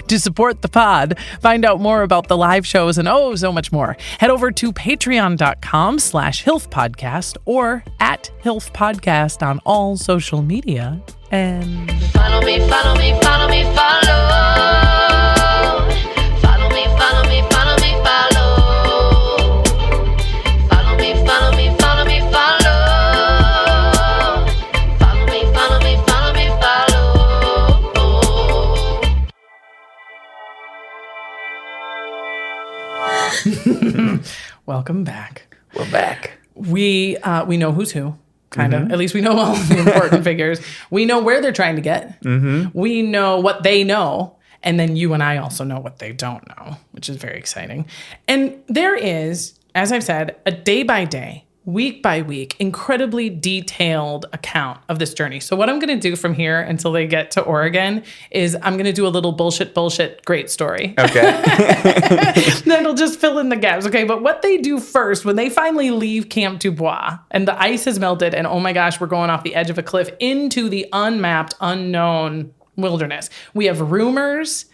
To support the pod, find out more about the live shows and oh, so much more. Head over to patreon.com/HILFpodcast or at HILF Podcast on all social media. And Follow me, follow me, follow me, follow. Follow me, follow me, follow me, follow. Follow me, follow me, follow me, follow. Follow me, follow me, follow me, follow. welcome back. We're back. We know who's who, kind of. At least we know all the important figures. We know where they're trying to get. We know what they know. And then you and I also know what they don't know, which is very exciting. And there is, as I've said, a day by day, week by week, incredibly detailed account of this journey. So what I'm going to do from here until they get to Oregon is I'm going to do a little bullshit, great story. Okay. That'll just fill in the gaps, okay? But what they do first, when they finally leave Camp Dubois and the ice has melted and, oh my gosh, we're going off the edge of a cliff into the unmapped, unknown wilderness. We have rumors.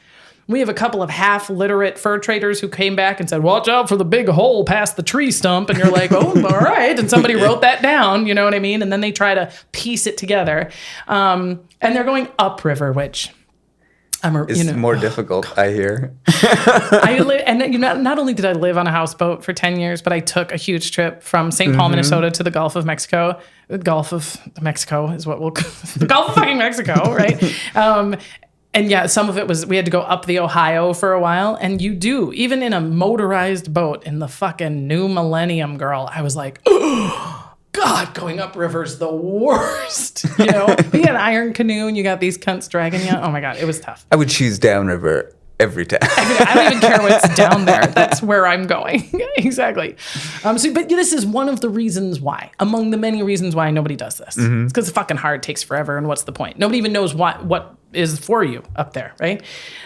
We have a couple of half-literate fur traders who came back and said, watch out for the big hole past the tree stump. And you're like, oh, all right. And somebody wrote that down, you know what I mean? And then they try to piece it together. And they're going upriver, which... It's more difficult, I hear. Not only did I live on a houseboat for 10 years, but I took a huge trip from St. Paul, Minnesota to the Gulf of Mexico. The Gulf of Mexico is what we'll the Gulf of fucking Mexico, right? And yeah, some of it was, we had to go up the Ohio for a while. And you do, even in a motorized boat in the fucking new millennium, girl, I was like, oh, God, going up river's the worst. You know, you got an iron canoe and you got these cunts dragging you. Oh my God, it was tough. I would choose downriver every time. I don't even care what's down there. That's where I'm going. Exactly. But this is one of the reasons why, among the many reasons why nobody does this. It's because it's fucking hard, takes forever, and what's the point? Nobody even knows what is for you up there, right?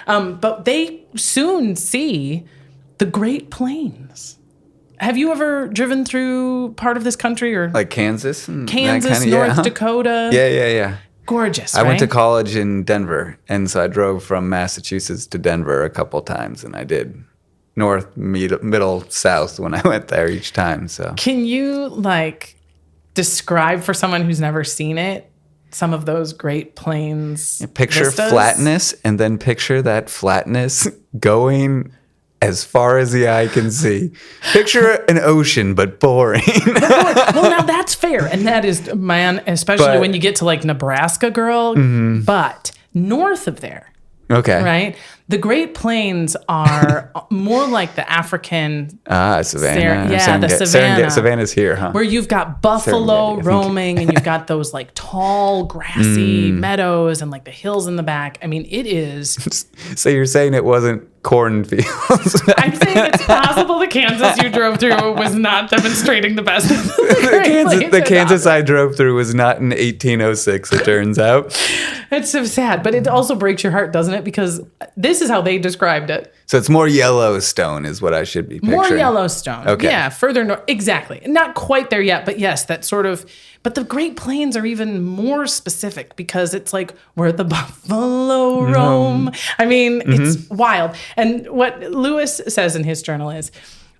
But they soon see the Great Plains. Have you ever driven through part of this country or like Kansas? And Kansas, North Dakota? Yeah. Gorgeous, I went to right? college in Denver, and so I drove from Massachusetts to Denver a couple times, and I did north, middle, south when I went there each time. So can you describe for someone who's never seen it some of those Great Plains picture vistas? flatness, and then picture that flatness going as far as the eye can see. Picture an ocean, but boring. Well, now that's fair. And that is, man, especially when you get to Nebraska, girl. But north of there, okay, right? The Great Plains are more like the African... Savannah. the Savannah. Savannah's here, huh? Where you've got buffalo roaming and you've got those tall grassy meadows and the hills in the back. I mean, it is... So you're saying it wasn't cornfields. I'm saying it's possible the Kansas you drove through was not demonstrating the best of the Kansas I drove through was not in 1806, it turns out. It's so sad, but it also breaks your heart, doesn't it? Because this is how they described it. So it's more Yellowstone is what I should be picturing. More Yellowstone. Okay. Yeah, further north. Exactly. Not quite there yet, but yes, that sort of. But the Great Plains are even more specific because it's like where the buffalo roam. I mean, it's wild. And what Lewis says in his journal is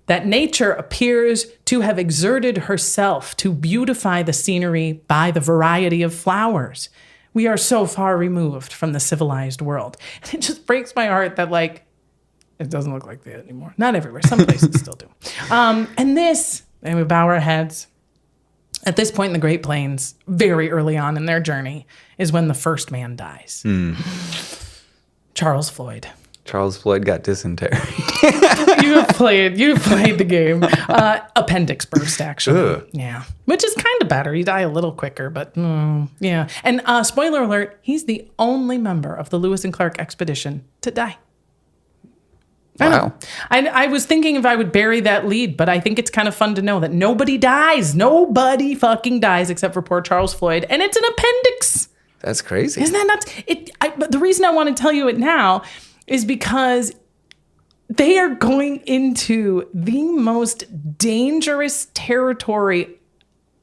that nature appears to have exerted herself to beautify the scenery by the variety of flowers. We are so far removed from the civilized world. And it just breaks my heart that, like, it doesn't look like that anymore. Not everywhere. Some places still do. And we bow our heads. At this point in the Great Plains, very early on in their journey, is when the first man dies. Charles Floyd. Charles Floyd got dysentery. You've played the game. Appendix burst, actually. Ugh. Yeah. Which is kind of better. You die a little quicker, but yeah. And spoiler alert, he's the only member of the Lewis and Clark expedition to die. Wow. I was thinking if I would bury that lead, but I think it's kind of fun to know that nobody dies. Nobody fucking dies except for poor Charles Floyd. And it's an appendix. That's crazy. Isn't that nuts? But the reason I want to tell you it now is because they are going into the most dangerous territory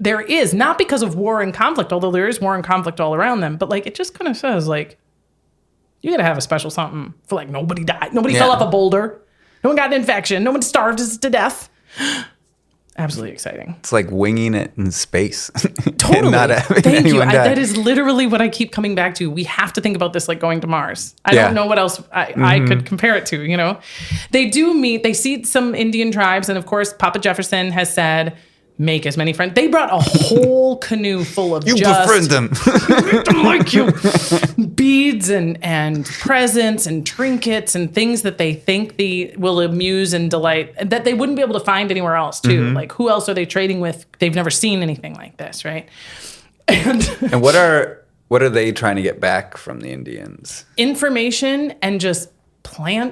there is. Not because of war and conflict, although there is war and conflict all around them. But like, it just kind of says like, you gotta have a special something for like nobody died. Nobody fell off a boulder. No one got an infection. No one starved to death. Absolutely exciting. It's like winging it in space. Totally. And not having Thank you. anyone die. That is literally what I keep coming back to. We have to think about this like going to Mars. I don't know what else I could compare it to, you know? They see some Indian tribes. And of course, Papa Jefferson has said, make as many friends. They brought a whole canoe full of befriend them. Make them like you. Beads and presents and trinkets and things that they think will amuse and delight, and that they wouldn't be able to find anywhere else too. Like, who else are they trading with? They've never seen anything like this, right? And what are they trying to get back from the Indians? Information and just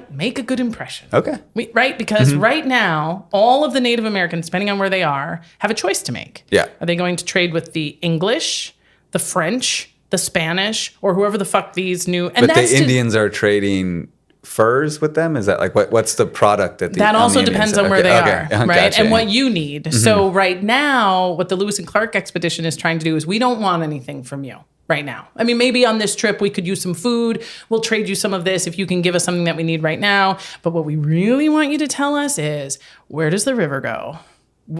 make a good impression. Okay. Right? Because right now, all of the Native Americans, depending on where they are, have a choice to make. Yeah. Are they going to trade with the English, the French, the Spanish, or whoever the fuck these new... And but the Indians are trading furs with them? Is that like, what's the product that that also depends on where they are, right? Gotcha. And what you need. So right now, what the Lewis and Clark expedition is trying to do is we don't want anything from you. Right now. I mean, maybe on this trip we could use some food. We'll trade you some of this if you can give us something that we need right now. But what we really want you to tell us is, where does the river go?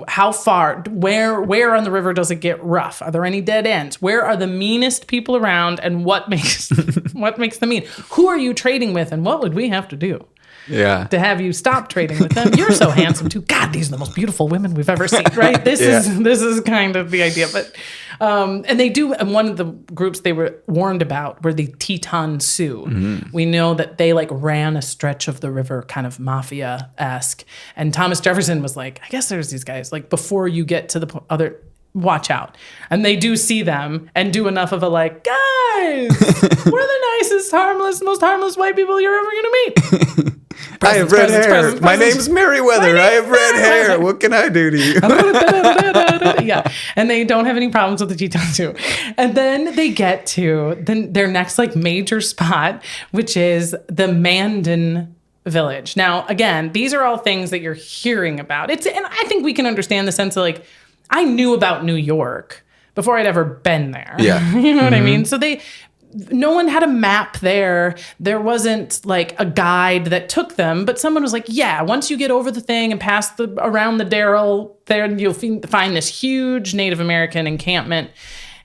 How far? Where on the river does it get rough? Are there any dead ends? Where are the meanest people around? And what makes them mean? Who are you trading with? And what would we have to do? Yeah. To have you stop trading with them. You're so handsome too. God, these are the most beautiful women we've ever seen, right? This is kind of the idea. But and they do, and one of the groups they were warned about were the Teton Sioux. We know that they like ran a stretch of the river, kind of mafia-esque. And Thomas Jefferson was like, I guess there's these guys, like before you get to the other, watch out. And they do see them and do enough of a like, guys, we're the nicest, most harmless white people you're ever going to meet. I have red hair. My name's Meriwether. I have red hair. What can I do to you? Yeah. And they don't have any problems with the Teton Sioux. And then they get to their next like major spot, which is the Mandan village. Now, again, these are all things that you're hearing about. And I think we can understand the sense of like, I knew about New York before I'd ever been there. Yeah. You know what I mean? So no one had a map there. There wasn't like a guide that took them, but someone was like, yeah, once you get over the thing and past around the Darrell, there you'll find this huge Native American encampment.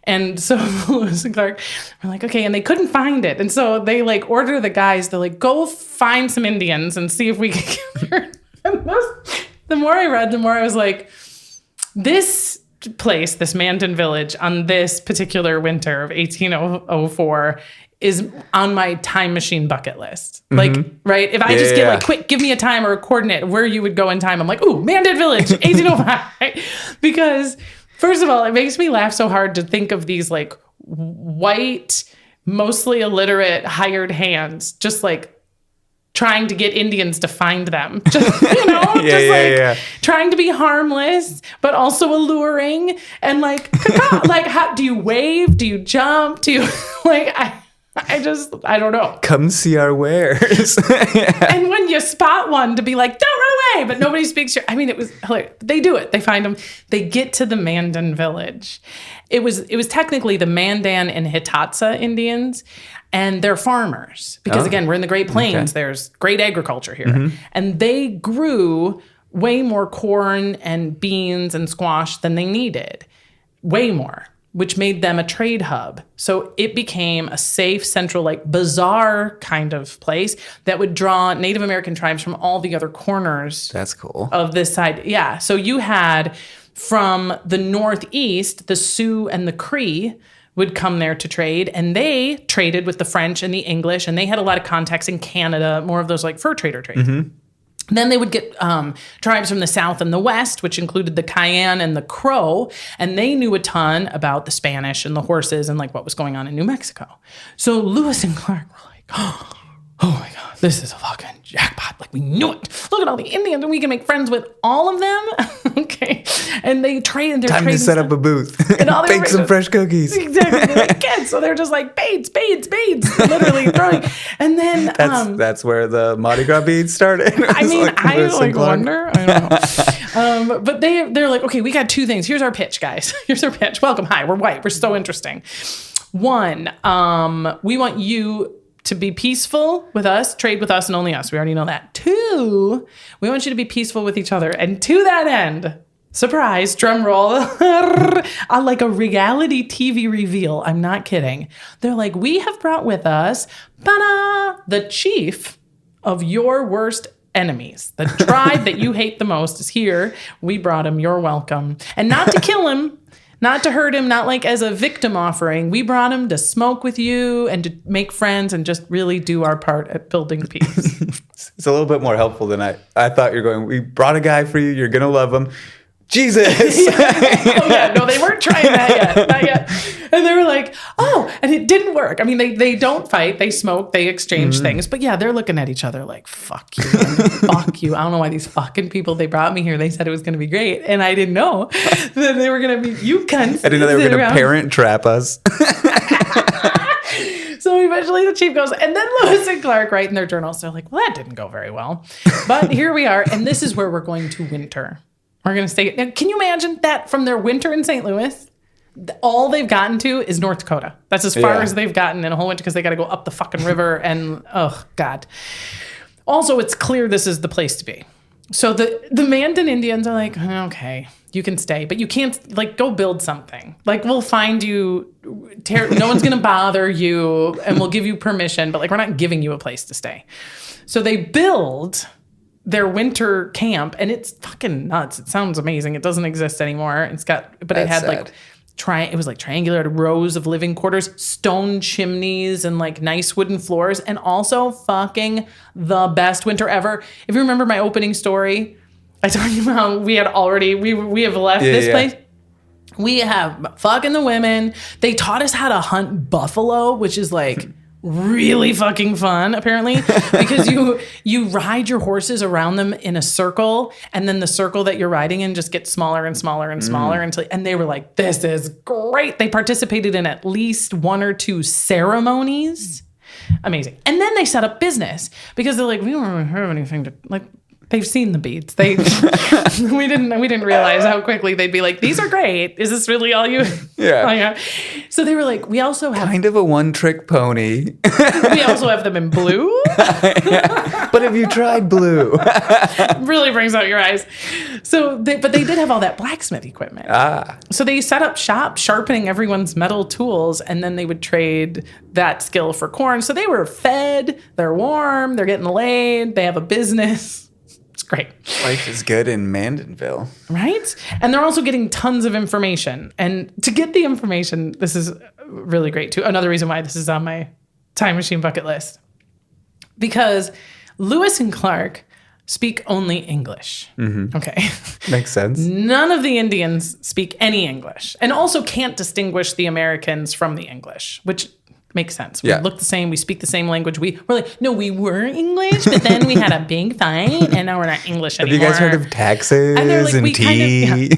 And so Lewis and Clark were like, okay, and they couldn't find it. And so they like order the guys to like, go find some Indians and see if we can get here. And the more I read, the more I was like, this place, this Mandan village on this particular winter of 1804 is on my time machine bucket list. Like, right? If I just get like, quick, give me a time or a coordinate where you would go in time. I'm like, ooh, Mandan village, 1805. Right? Because first of all, it makes me laugh so hard to think of these like white, mostly illiterate hired hands, just like trying to get Indians to find them. Just, trying to be harmless, but also alluring. And like, like, how do you wave? Do you jump? Do you like, I don't know. Come see our wares. And when you spot one to be like, don't run away, but nobody speaks your, I mean, it was hilarious. They do it. They find them. They get to the Mandan village. It was technically the Mandan and Hitatsa Indians, and they're farmers. Because again, we're in the Great Plains. Okay. There's great agriculture here. Mm-hmm. And they grew way more corn and beans and squash than they needed. Way more. Which made them a trade hub. So it became a safe, central, like bazaar kind of place that would draw Native American tribes from all the other corners. That's cool. Of this side. Yeah. So you had from the northeast, the Sioux and the Cree would come there to trade, and they traded with the French and the English, and they had a lot of contacts in Canada, more of those like fur trader trade. Mm-hmm. Then they would get tribes from the south and the west, which included the Cheyenne and the Crow, and they knew a ton about the Spanish and the horses and like what was going on in New Mexico. So Lewis and Clark were like, oh my God, this is a fucking jackpot. Like we knew it. Look at all the Indians and we can make friends with all of them. Okay. And they trade. Time to set up a booth. And bake some fresh cookies. Exactly. They're like kids. So they're just like beads, literally throwing. And then that's where the Mardi Gras beads started. I mean, I wonder. I don't know. But they're like, okay, we got two things. Here's our pitch, guys. Here's our pitch. Welcome. Hi, we're white. We're so interesting. One, we want you to be peaceful with us, trade with us, and only us. We already know that. Two, we want you to be peaceful with each other. And to that end, surprise, drum roll, like a reality TV reveal. I'm not kidding. They're like, we have brought with us, the chief of your worst enemies. The tribe that you hate the most is here. We brought him. You're welcome. And not to kill him. Not to hurt him, not like as a victim offering. We brought him to smoke with you and to make friends and just really do our part at building peace. It's a little bit more helpful than I thought you're going. We brought a guy for you. You're going to love him. Jesus. Oh, yeah. No, they weren't trying that yet. Not yet. And they were like, oh, and it didn't work. I mean, they don't fight. They smoke. They exchange things. But yeah, they're looking at each other like, fuck you. Fuck you. I don't know why these fucking people, they brought me here. They said it was going to be great. And I didn't know that they were going to be, you cunts. I didn't know they were going to parent trap us. So eventually the chief goes, and then Lewis and Clark write in their journals. They're like, well, that didn't go very well. But here we are. And this is where we're going to winter. We're going to stay. Now, can you imagine that from their winter in St. Louis, all they've gotten to is North Dakota. That's as far as they've gotten in a whole winter because they got to go up the fucking river and, oh, God. Also, it's clear this is the place to be. So the Mandan Indians are like, okay, you can stay, but you can't, like, go build something. Like, we'll find you, no one's going to bother you, and we'll give you permission, but, like, we're not giving you a place to stay. So they build their winter camp, and it's fucking nuts. It sounds amazing. It doesn't exist anymore. It had sad. Like it was like triangular rows of living quarters, stone chimneys, and like nice wooden floors, and also fucking the best winter ever. If you remember my opening story, I told you about we have left this place. We have fucking the women. They taught us how to hunt buffalo, which is like really fucking fun, apparently, because you ride your horses around them in a circle, and then the circle that you're riding in just gets smaller and smaller and smaller and they were like, this is great. They participated in at least one or two ceremonies. Amazing. And then they set up business because they're like, we don't really have anything to like. They've seen the beads. We didn't realize how quickly they'd be like, these are great. Is this really all you? Yeah. So they were like, we also have kind of a one-trick pony. We also have them in blue. But have you tried blue? Really brings out your eyes. But they did have all that blacksmith equipment. So they set up shop, sharpening everyone's metal tools, and then they would trade that skill for corn. So they were fed. They're warm. They're getting laid. They have a business. It's great. Life is good in Mandanville. Right? And they're also getting tons of information. And to get the information, this is really great too. Another reason why this is on my time machine bucket list. Because Lewis and Clark speak only English. Mm-hmm. Okay. Makes sense. None of the Indians speak any English. And also can't distinguish the Americans from the English, which Makes sense. We Yeah. look the same. We speak the same language. We're like, no, we were English, but then we had a big fight, and now we're not English Have anymore. you guys heard of taxes And they're like, and we tea?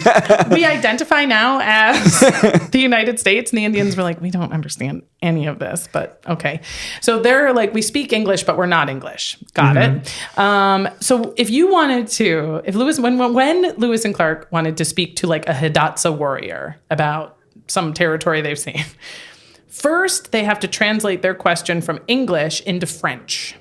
we identify now as the United States, and the Indians were like, we don't understand any of this, but okay. So they're like, we speak English, but we're not English. Got it. So if you wanted to, if Lewis, when Lewis and Clark wanted to speak to like a Hidatsa warrior about some territory they've seen, first they have to translate their question from English into French.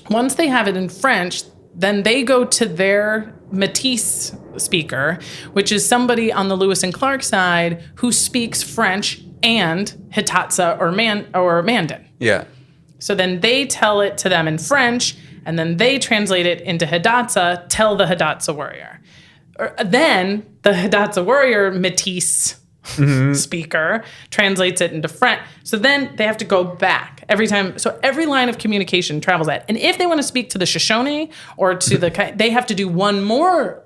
Once they have it in French, then they go to their Métis speaker, which is somebody on the Lewis and Clark side who speaks French and Hidatsa or Mandan. Yeah. So then they tell it to them in French, and then they translate it into Hidatsa, tell the Hidatsa warrior. Then the Hidatsa warrior Métis speaker translates it into French. So then they have to go back every time. So every line of communication travels that. And if they want to speak to the Shoshone or to they have to do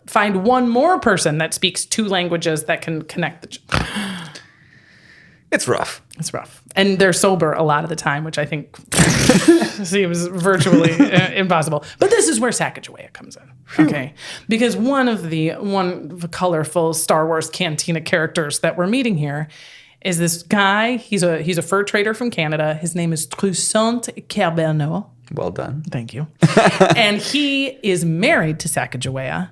find one more person that speaks two languages that can connect the. It's rough. It's rough. And they're sober a lot of the time, which I think seems virtually impossible. But this is where Sacagawea comes in, okay? Because one of the colorful Star Wars cantina characters that we're meeting here is this guy. He's a fur trader from Canada. His name is Toussaint Carberneau. Well done. Thank you. And he is married to Sacagawea.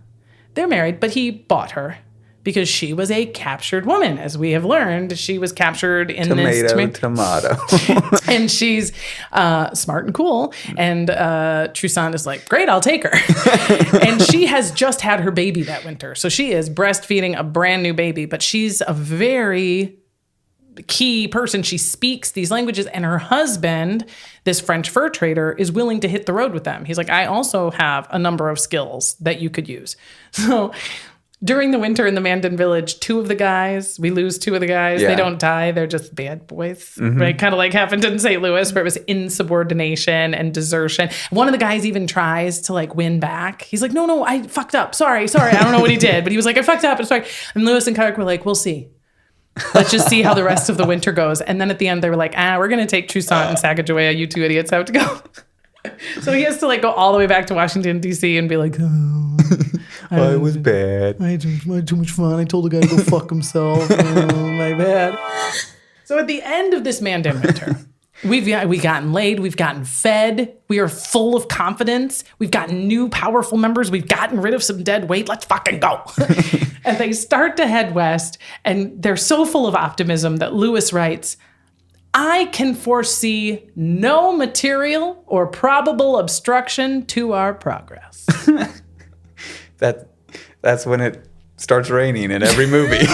They're married, but he bought her because she was a captured woman. As we have learned, she was captured in Tomato. And she's smart and cool. And Toussaint is like, great, I'll take her. And she has just had her baby that winter. So she is breastfeeding a brand new baby, but she's a very key person. She speaks these languages, and her husband, this French fur trader, is willing to hit the road with them. He's like, I also have a number of skills that you could use. So during the winter in the Mandan village, we lose two of the guys. Yeah. They don't die. They're just bad boys, right? Kind of like happened in St. Louis, where it was insubordination and desertion. One of the guys even tries to like win back. He's like, no, I fucked up. Sorry. I don't know what he did, but he was like, I fucked up. I'm sorry. And Lewis and Clark were like, we'll see. Let's just see how the rest of the winter goes. And then at the end, they were like, we're going to take Toussaint and Sacagawea. You two idiots have to go. So he has to like go all the way back to Washington, D.C. and be like, It was bad. I had too much fun. I told the guy to go fuck himself. Oh, my bad. So at the end of this Mandan winter, we've gotten laid. We've gotten fed. We are full of confidence. We've gotten new powerful members. We've gotten rid of some dead weight. Let's fucking go. And they start to head west, and they're so full of optimism that Lewis writes, I can foresee no material or probable obstruction to our progress. That's when it starts raining in every movie.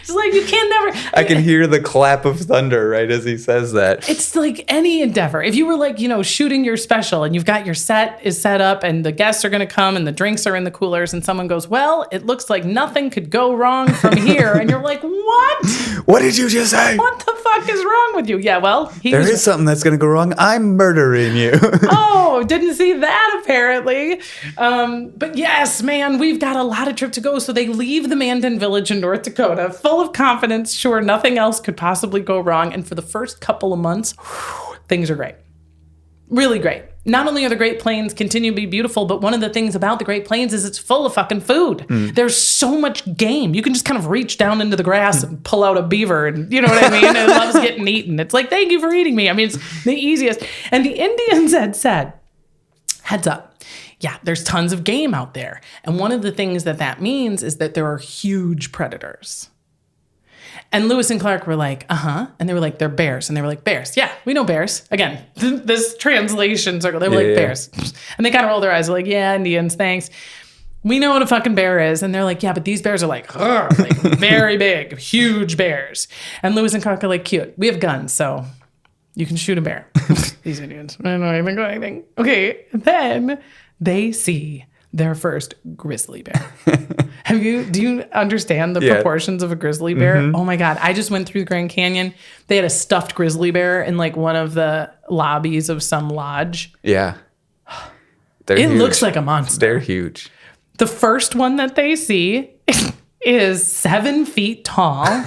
It's like you can never. I can hear the clap of thunder right as he says that. It's like any endeavor. If you were like, shooting your special and you've got your set is set up and the guests are going to come and the drinks are in the coolers and someone goes, well, it looks like nothing could go wrong from here. And you're like, what? What did you just say? What the fuck is wrong with you? Yeah, well, There is something that's going to go wrong. I'm murdering you. Oh, didn't see that apparently. But yes, man, we've got a lot of trip to go. So they leave the Mandan village in North Dakota full of confidence. Sure, nothing else could possibly go wrong. And for the first couple of months, things are great. Really great. Not only are the Great Plains continue to be beautiful, but one of the things about the Great Plains is it's full of fucking food. There's so much game. You can just kind of reach down into the grass and pull out a beaver, and you know what I mean? It loves getting eaten. It's like, thank you for eating me. I mean, it's the easiest. And the Indians had said, heads up, yeah, there's tons of game out there. And one of the things that means is that there are huge predators. And Lewis and Clark were like, and they were like, they're bears. And they were like, bears. Yeah, we know bears. Again, this translation circle. They were like, bears. And they kind of rolled their eyes. They're like, yeah, Indians, thanks. We know what a fucking bear is. And they're like, yeah, but these bears are like very big, huge bears. And Lewis and Clark are like, cute. We have guns, so you can shoot a bear. These Indians. I don't know anything. Okay, then they see their first grizzly bear. Do you understand the proportions of a grizzly bear? Oh my God. I just went through the Grand Canyon. They had a stuffed grizzly bear in like one of the lobbies of some lodge. Yeah. It looks like a monster. They're huge. The first one that they see is 7 feet tall.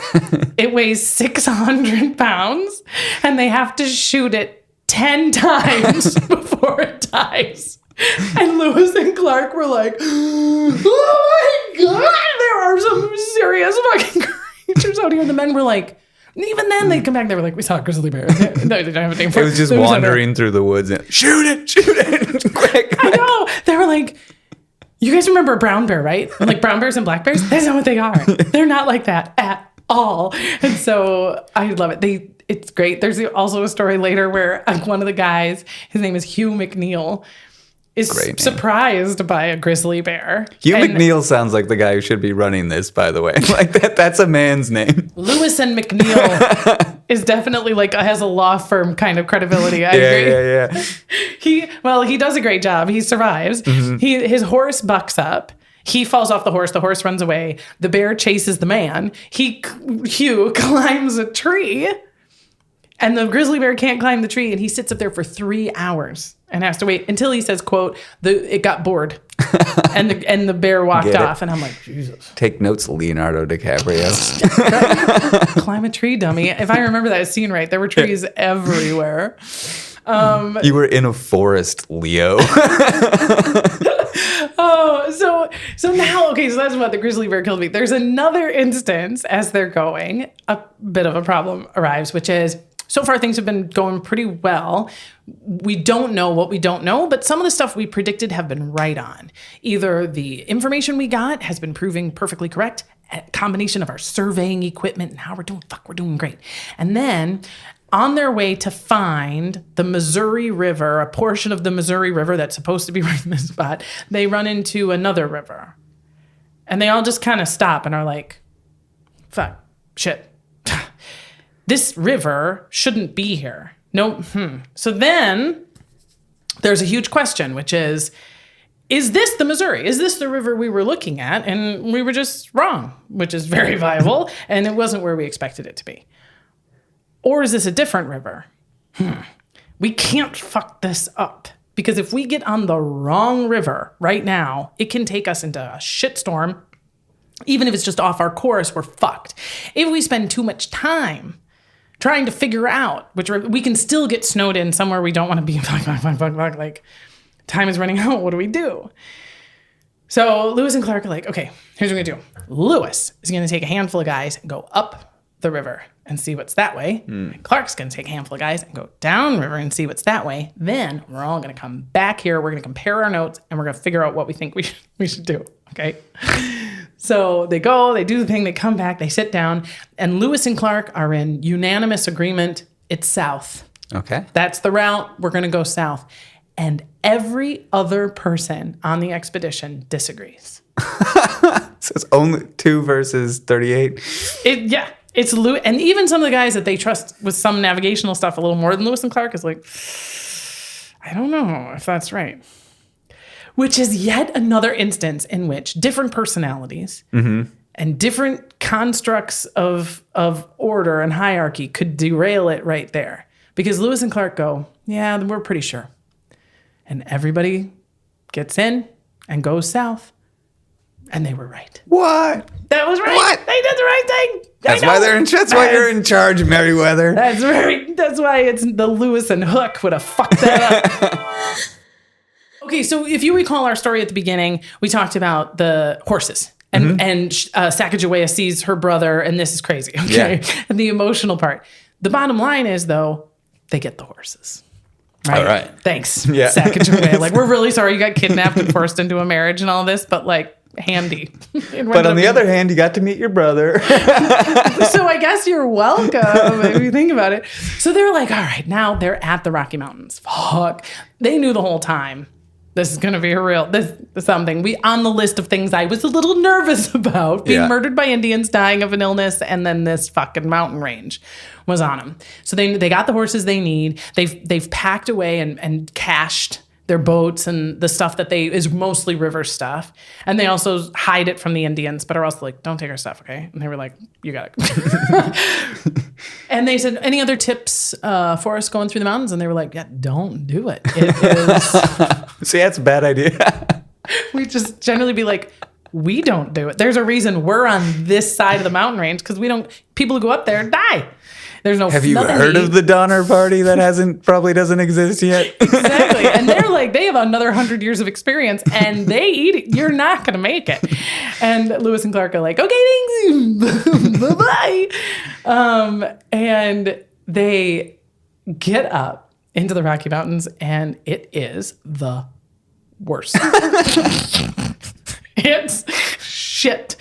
It weighs 600 pounds, and they have to shoot it 10 times before it dies. And Lewis and Clark were like, oh my God, there are some serious fucking creatures out here. And the men were like, even then they'd come back, they were like, we saw a grizzly bear. They didn't have a name for it. It was just wandering through the woods and shoot it, quick. I know. They were like, you guys remember a brown bear, right? Like brown bears and black bears? That's not what they are. They're not like that at all. And so I love it. It's great. There's also a story later where one of the guys, his name is Hugh McNeil, is surprised by a grizzly bear. Hugh McNeil sounds like the guy who should be running this, by the way. Like that's a man's name. Lewis and McNeil is definitely like has a law firm kind of credibility. I agree. Yeah. He does a great job. He survives. Mm-hmm. His horse bucks up. He falls off the horse. The horse runs away. The bear chases the man. Hugh climbs a tree. And the grizzly bear can't climb the tree, and he sits up there for 3 hours and has to wait until he says, quote, it got bored. and the bear walked off. And I'm like, Jesus. Take notes, Leonardo DiCaprio. Climb a tree, dummy. If I remember that scene right, there were trees everywhere. You were in a forest, Leo. So now, okay, so that's what the grizzly bear killed me. There's another instance as they're going, a bit of a problem arrives, which is, so far, things have been going pretty well. We don't know what we don't know, but some of the stuff we predicted have been right on. Either the information we got has been proving perfectly correct, a combination of our surveying equipment and how we're doing great. And then on their way to find the Missouri River, a portion of the Missouri River that's supposed to be right in this spot, they run into another river. And they all just kind of stop and are like, fuck, shit. This river shouldn't be here. No. So then there's a huge question, which is this the Missouri? Is this the river we were looking at? And we were just wrong, which is very viable. And it wasn't where we expected it to be. Or is this a different river? We can't fuck this up. Because if we get on the wrong river right now, it can take us into a shitstorm. Even if it's just off our course, we're fucked. If we spend too much time trying to figure out which we can still get snowed in somewhere we don't want to be. Like, time is running out. What do we do? So Lewis and Clark are like, okay, here's what we're going to do. Lewis is going to take a handful of guys and go up the river and see what's that way. Clark's going to take a handful of guys and go down river and see what's that way. Then we're all going to come back here. We're going to compare our notes and we're going to figure out what we think we should do. Okay. So they go, they do the thing, they come back, they sit down, and Lewis and Clark are in unanimous agreement. It's south. Okay. That's the route. We're going to go south. And every other person on the expedition disagrees. So it's only 2 versus 38? It's Lewis. And even some of the guys that they trust with some navigational stuff a little more than Lewis and Clark is like, I don't know if that's right. Which is yet another instance in which different personalities and different constructs of order and hierarchy could derail it right there. Because Lewis and Clark go, yeah, we're pretty sure. And everybody gets in and goes south. And they were right. What? That was right. What? They did the right thing. That's why you're in charge, Merriweather. That's why it's the Lewis and Hook would have fucked that up. Okay, so if you recall our story at the beginning, we talked about the horses. And Sacagawea sees her brother, and this is crazy, okay? Yeah. And the emotional part. The bottom line is, though, they get the horses. Right? All right. Thanks, Sacagawea. Like, we're really sorry you got kidnapped and forced into a marriage and all this, but, like, handy. But on the other hand, you got to meet your brother. So I guess you're welcome if you think about it. So they're like, all right, now they're at the Rocky Mountains. Fuck. They knew the whole time. This is going to be this something. On the list of things I was a little nervous about, being murdered by Indians, dying of an illness, and then this fucking mountain range was on them. So they got the horses they need. They've packed away and cached their boats and the stuff that is mostly river stuff. And they also hide it from the Indians, but are also like, don't take our stuff, okay? And they were like, you got it. And they said, any other tips for us going through the mountains? And they were like, yeah, don't do it. It is... See, that's a bad idea. We just generally be like, we don't do it. There's a reason we're on this side of the mountain range because people who go up there die. There's no. Have you heard of the Donner Party that probably doesn't exist yet? Exactly. And they're like, they have another 100 years of experience and they eat it. You're not going to make it. And Lewis and Clark are like, okay, thanks. Bye-bye. And they get up into the Rocky Mountains and it is the worst. It's shit.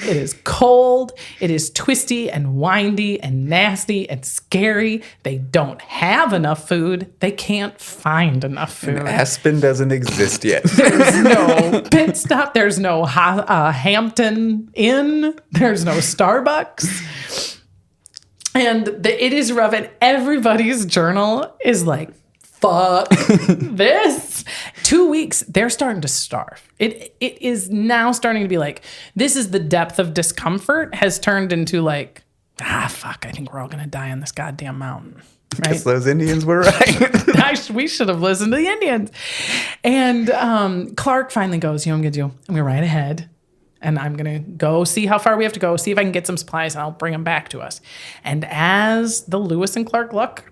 It is cold. It is twisty and windy and nasty and scary. They don't have enough food. They can't find enough food. And Aspen doesn't exist yet. There's no pit stop. There's no Hampton Inn. There's no Starbucks. And it is rough. And everybody's journal is like, fuck this. 2 weeks, they're starting to starve. It is now starting to be like, this is the depth of discomfort has turned into like, fuck, I think we're all going to die on this goddamn mountain. Right? Guess those Indians were right. We should have listened to the Indians. And Clark finally goes, I'm going to ride ahead. And I'm going to go see how far we have to go, see if I can get some supplies, and I'll bring them back to us. And as the Lewis and Clark luck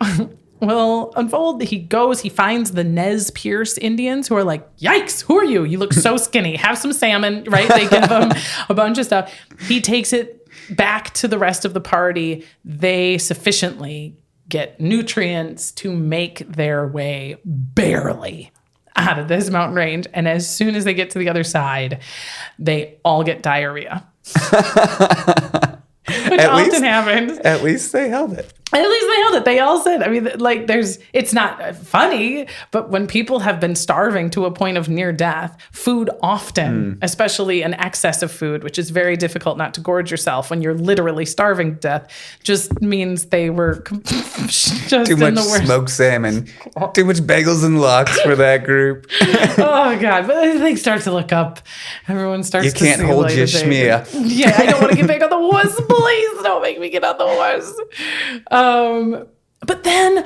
will unfold, he finds the Nez Perce Indians who are like, yikes, who are you? You look so skinny. Have some salmon, right? They give him a bunch of stuff. He takes it back to the rest of the party. They sufficiently get nutrients to make their way barely out of this mountain range. And as soon as they get to the other side, they all get diarrhea. Which often happens. At least they held it. At least they held it. They all said, I mean, like it's not funny, but when people have been starving to a point of near death, food often, especially an excess of food, which is very difficult not to gorge yourself when you're literally starving to death, just means they were just too in much the worst. smoked salmon, too much bagels and lox for that group. Oh God! But as things start to look up, everyone starts. You to can't see hold light your of day. schmear. Yeah, I don't want to get back on the horse. Please don't make me get on the horse. But then,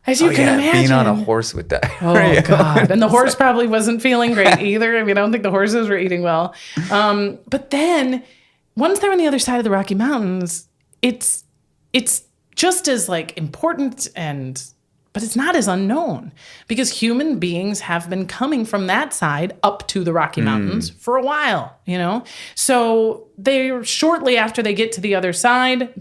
as you can imagine, being on a horse would die. Oh God! And the horse probably wasn't feeling great either. I mean, I don't think the horses were eating well. But then, once they're on the other side of the Rocky Mountains, it's just as like important but it's not as unknown because human beings have been coming from that side up to the Rocky Mountains for a while, So they shortly after they get to the other side,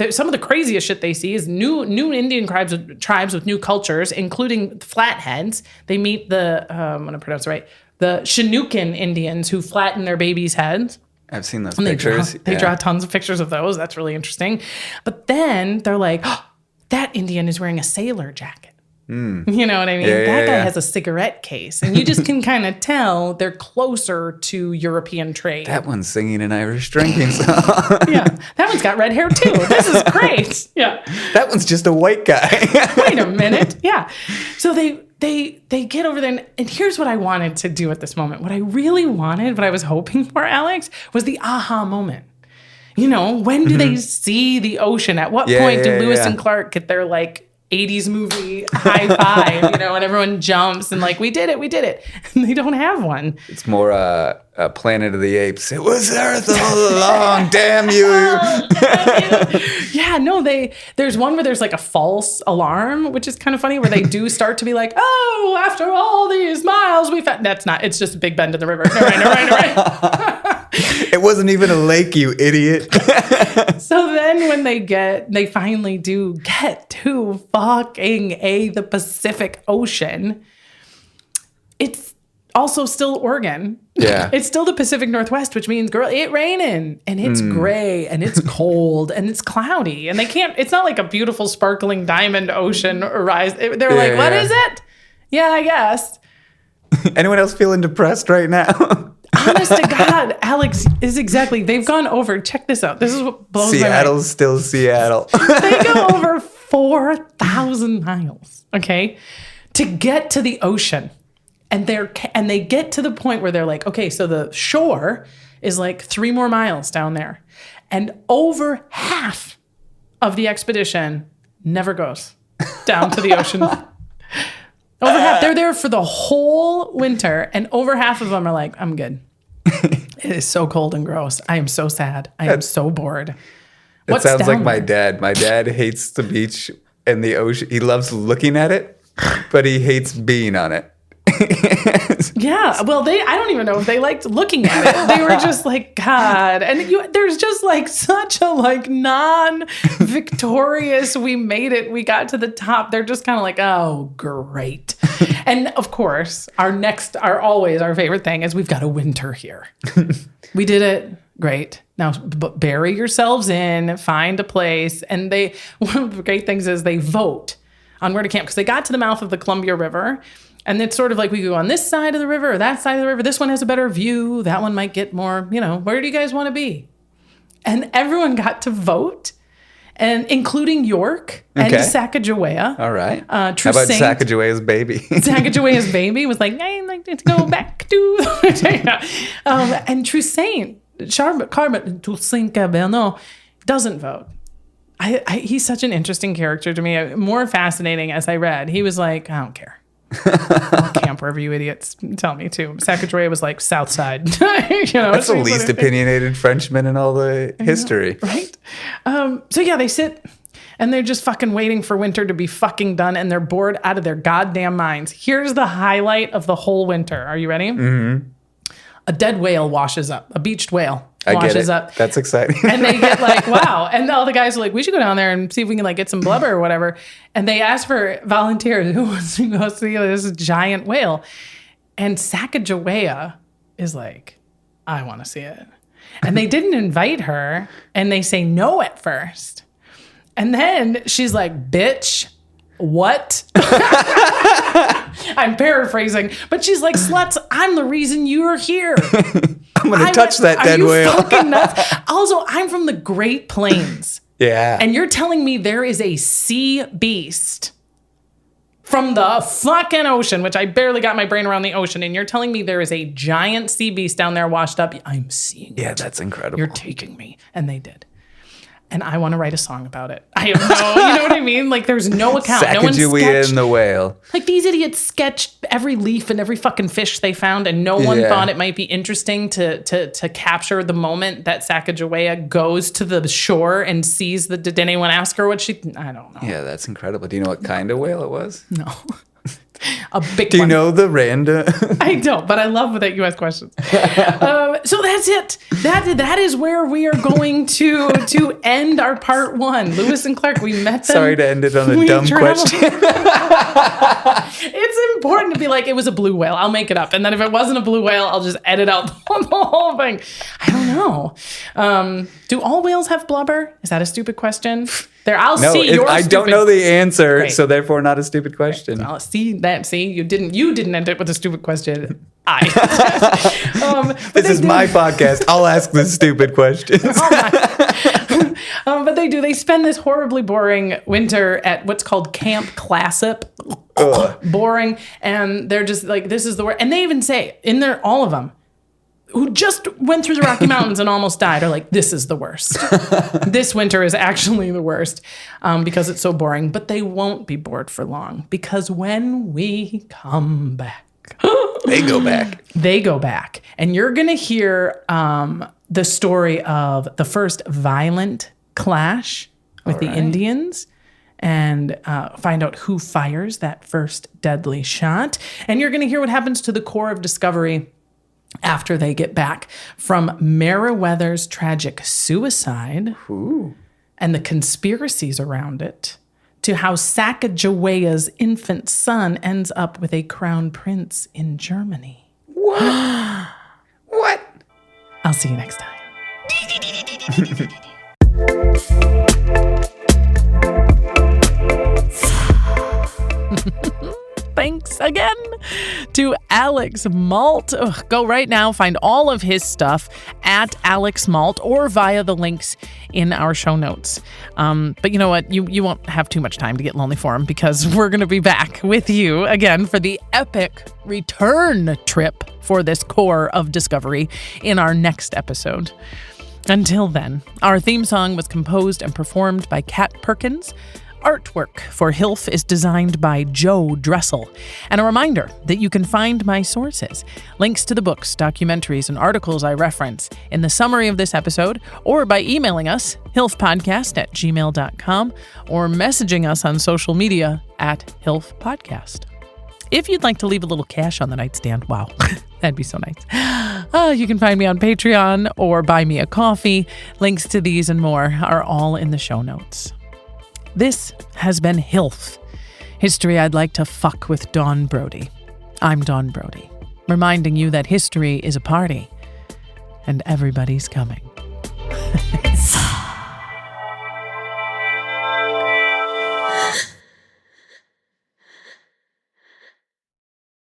some of the craziest shit they see is new Indian tribes with new cultures, including flatheads. They meet I'm going to pronounce it right, the Chinookan Indians who flatten their babies' heads. I've seen those pictures. They draw tons of pictures of those. That's really interesting. But then they're like, oh, that Indian is wearing a sailor jacket. You know what I mean? That guy has a cigarette case. And you just can kind of tell they're closer to European trade. That one's singing an Irish drinking song. Yeah. That one's got red hair too. This is great. Yeah. That one's just a white guy. Wait a minute. Yeah. So they get over there. And here's what I wanted to do at this moment. What I really wanted, what I was hoping for, Alex, was the aha moment. When do they see the ocean? At what point do Lewis and Clark get their 80s movie high five, and everyone jumps and we did it. And they don't have one. It's more a Planet of the Apes. It was Earth all along, damn you. Oh, damn you. Yeah, no, there's one where there's a false alarm, which is kind of funny, where they do start to be like, oh, after all these miles, we found. That's not, it's just a big bend in the river. Never mind. It wasn't even a lake, you idiot. So then when they finally do get to fucking the Pacific Ocean, it's also still Oregon. Yeah. It's still the Pacific Northwest, which means, girl, it's raining and it's gray and it's cold and it's cloudy. And it's not like a beautiful sparkling diamond ocean rise. They're like, what is it? Yeah, I guess. Anyone else feeling depressed right now? Honest to God, Alex, is exactly. They've gone over. Check this out. This is what blows my mind. Seattle's still Seattle. They go over 4,000 miles, okay, to get to the ocean, and they get to the point where they're like, okay, so the shore is 3 more miles down there, and over half of the expedition never goes down to the ocean. Over half. They're there for the whole winter, and over half of them are like, I'm good. It is so cold and gross. I am so sad. I am so bored. It sounds like down my there? dad. My dad hates the beach and the ocean. He loves looking at it, but he hates being on it. Yeah, well, I don't even know if they liked looking at it. They were just like, God. And there's just like such a like non-victorious, we made it, we got to the top. They're just kind of like, oh, great. And of course, always our favorite thing is we've got a winter here. We did it. Great. Now bury yourselves in, find a place. And one of the great things is they vote on where to camp because they got to the mouth of the Columbia River. And it's sort of like we could go on this side of the river or that side of the river. This one has a better view. That one might get more, where do you guys want to be? And everyone got to vote, and including York and Sacagawea. All right. How about Sacagawea's baby? Sacagawea's baby was like, I'd like to go back to... and Trusaint, Carmen Toussaint Cabeno, doesn't vote. He's such an interesting character to me. More fascinating as I read. He was like, I don't care. I'll camp wherever you idiots tell me to. Sacagawea was like South Side. That's the least opinionated Frenchman in all the history. Right? So yeah, they sit and they're just fucking waiting for winter to be fucking done, and they're bored out of their goddamn minds. Here's the highlight of the whole winter. Are you ready? Mm-hmm. A dead whale washes up. A beached whale washes up. That's exciting. And they get like, wow. And all the guys are like, we should go down there and see if we can like get some blubber or whatever. And they ask for volunteers. Who wants to go see this giant whale? And Sacagawea is like, I want to see it. And they didn't invite her, and they say no at first. And then she's like, bitch, what? I'm paraphrasing, but she's like, sluts, I'm the reason you're here. I'm going to touch that dead whale. Are you fucking nuts? Also, I'm from the Great Plains. Yeah. And you're telling me there is a sea beast from the fucking ocean, which I barely got my brain around the ocean, and you're telling me there is a giant sea beast down there washed up. I'm seeing it. Yeah, that's incredible. You're taking me. And they did. And I want to write a song about it. I have no, you know what I mean? Like, there's no account. Sacagawea and the whale. Like, these idiots sketched every leaf and every fucking fish they found, and no one thought it might be interesting to capture the moment that Sacagawea goes to the shore and sees the... Did anyone ask her what she... I don't know. Yeah, that's incredible. Do you know what kind of whale it was? No. A big Do you one. know the random? I don't, but I love that you ask questions. So that's it. That is where we are going to end our part one. Lewis and Clark, we met them. Sorry to end it on a dumb question. It's important to be like, it was a blue whale. I'll make it up. And then if it wasn't a blue whale, I'll just edit out the whole thing. I don't know. Do all whales have blubber? Is that a stupid question? I don't know the answer, so therefore not a stupid question. I'll see that. See, you didn't end it with a stupid question. This is my podcast. I'll ask the stupid questions. But they do. They spend this horribly boring winter at what's called Camp Classip. Boring. And they're just like, this is the worst. And they even say, all of them, who just went through the Rocky Mountains and almost died, are like, this is the worst. This winter is actually the worst because it's so boring. But they won't be bored for long, because when we come back, they go back. They go back. And you're going to hear the story of the first violent clash with the Indians, and find out who fires that first deadly shot. And you're going to hear what happens to the Corps of Discovery after they get back from Meriwether's tragic suicide and the conspiracies around it, to how Sacagawea's infant son ends up with a crown prince in Germany. What? What? I'll see you next time. Thanks again to Alex Malt. Go right now, find all of his stuff at Alex Malt or via the links in our show notes. But you know what? You won't have too much time to get lonely for him, because we're going to be back with you again for the epic return trip for this Corps of Discovery in our next episode. Until then, our theme song was composed and performed by Kat Perkins. artwork for HILF is designed by Joe Dressel. And a reminder that you can find my sources, links to the books, documentaries, and articles I reference in the summary of this episode, or by emailing us, hilfpodcast@gmail.com, or messaging us on social media @hilfpodcast. If you'd like to leave a little cash on the nightstand, wow, that'd be so nice. You can find me on Patreon or buy me a coffee. Links to these and more are all in the show notes. This has been HILF, History I'd Like to Fuck with Dawn Brody. I'm Dawn Brody, reminding you that history is a party and everybody's coming.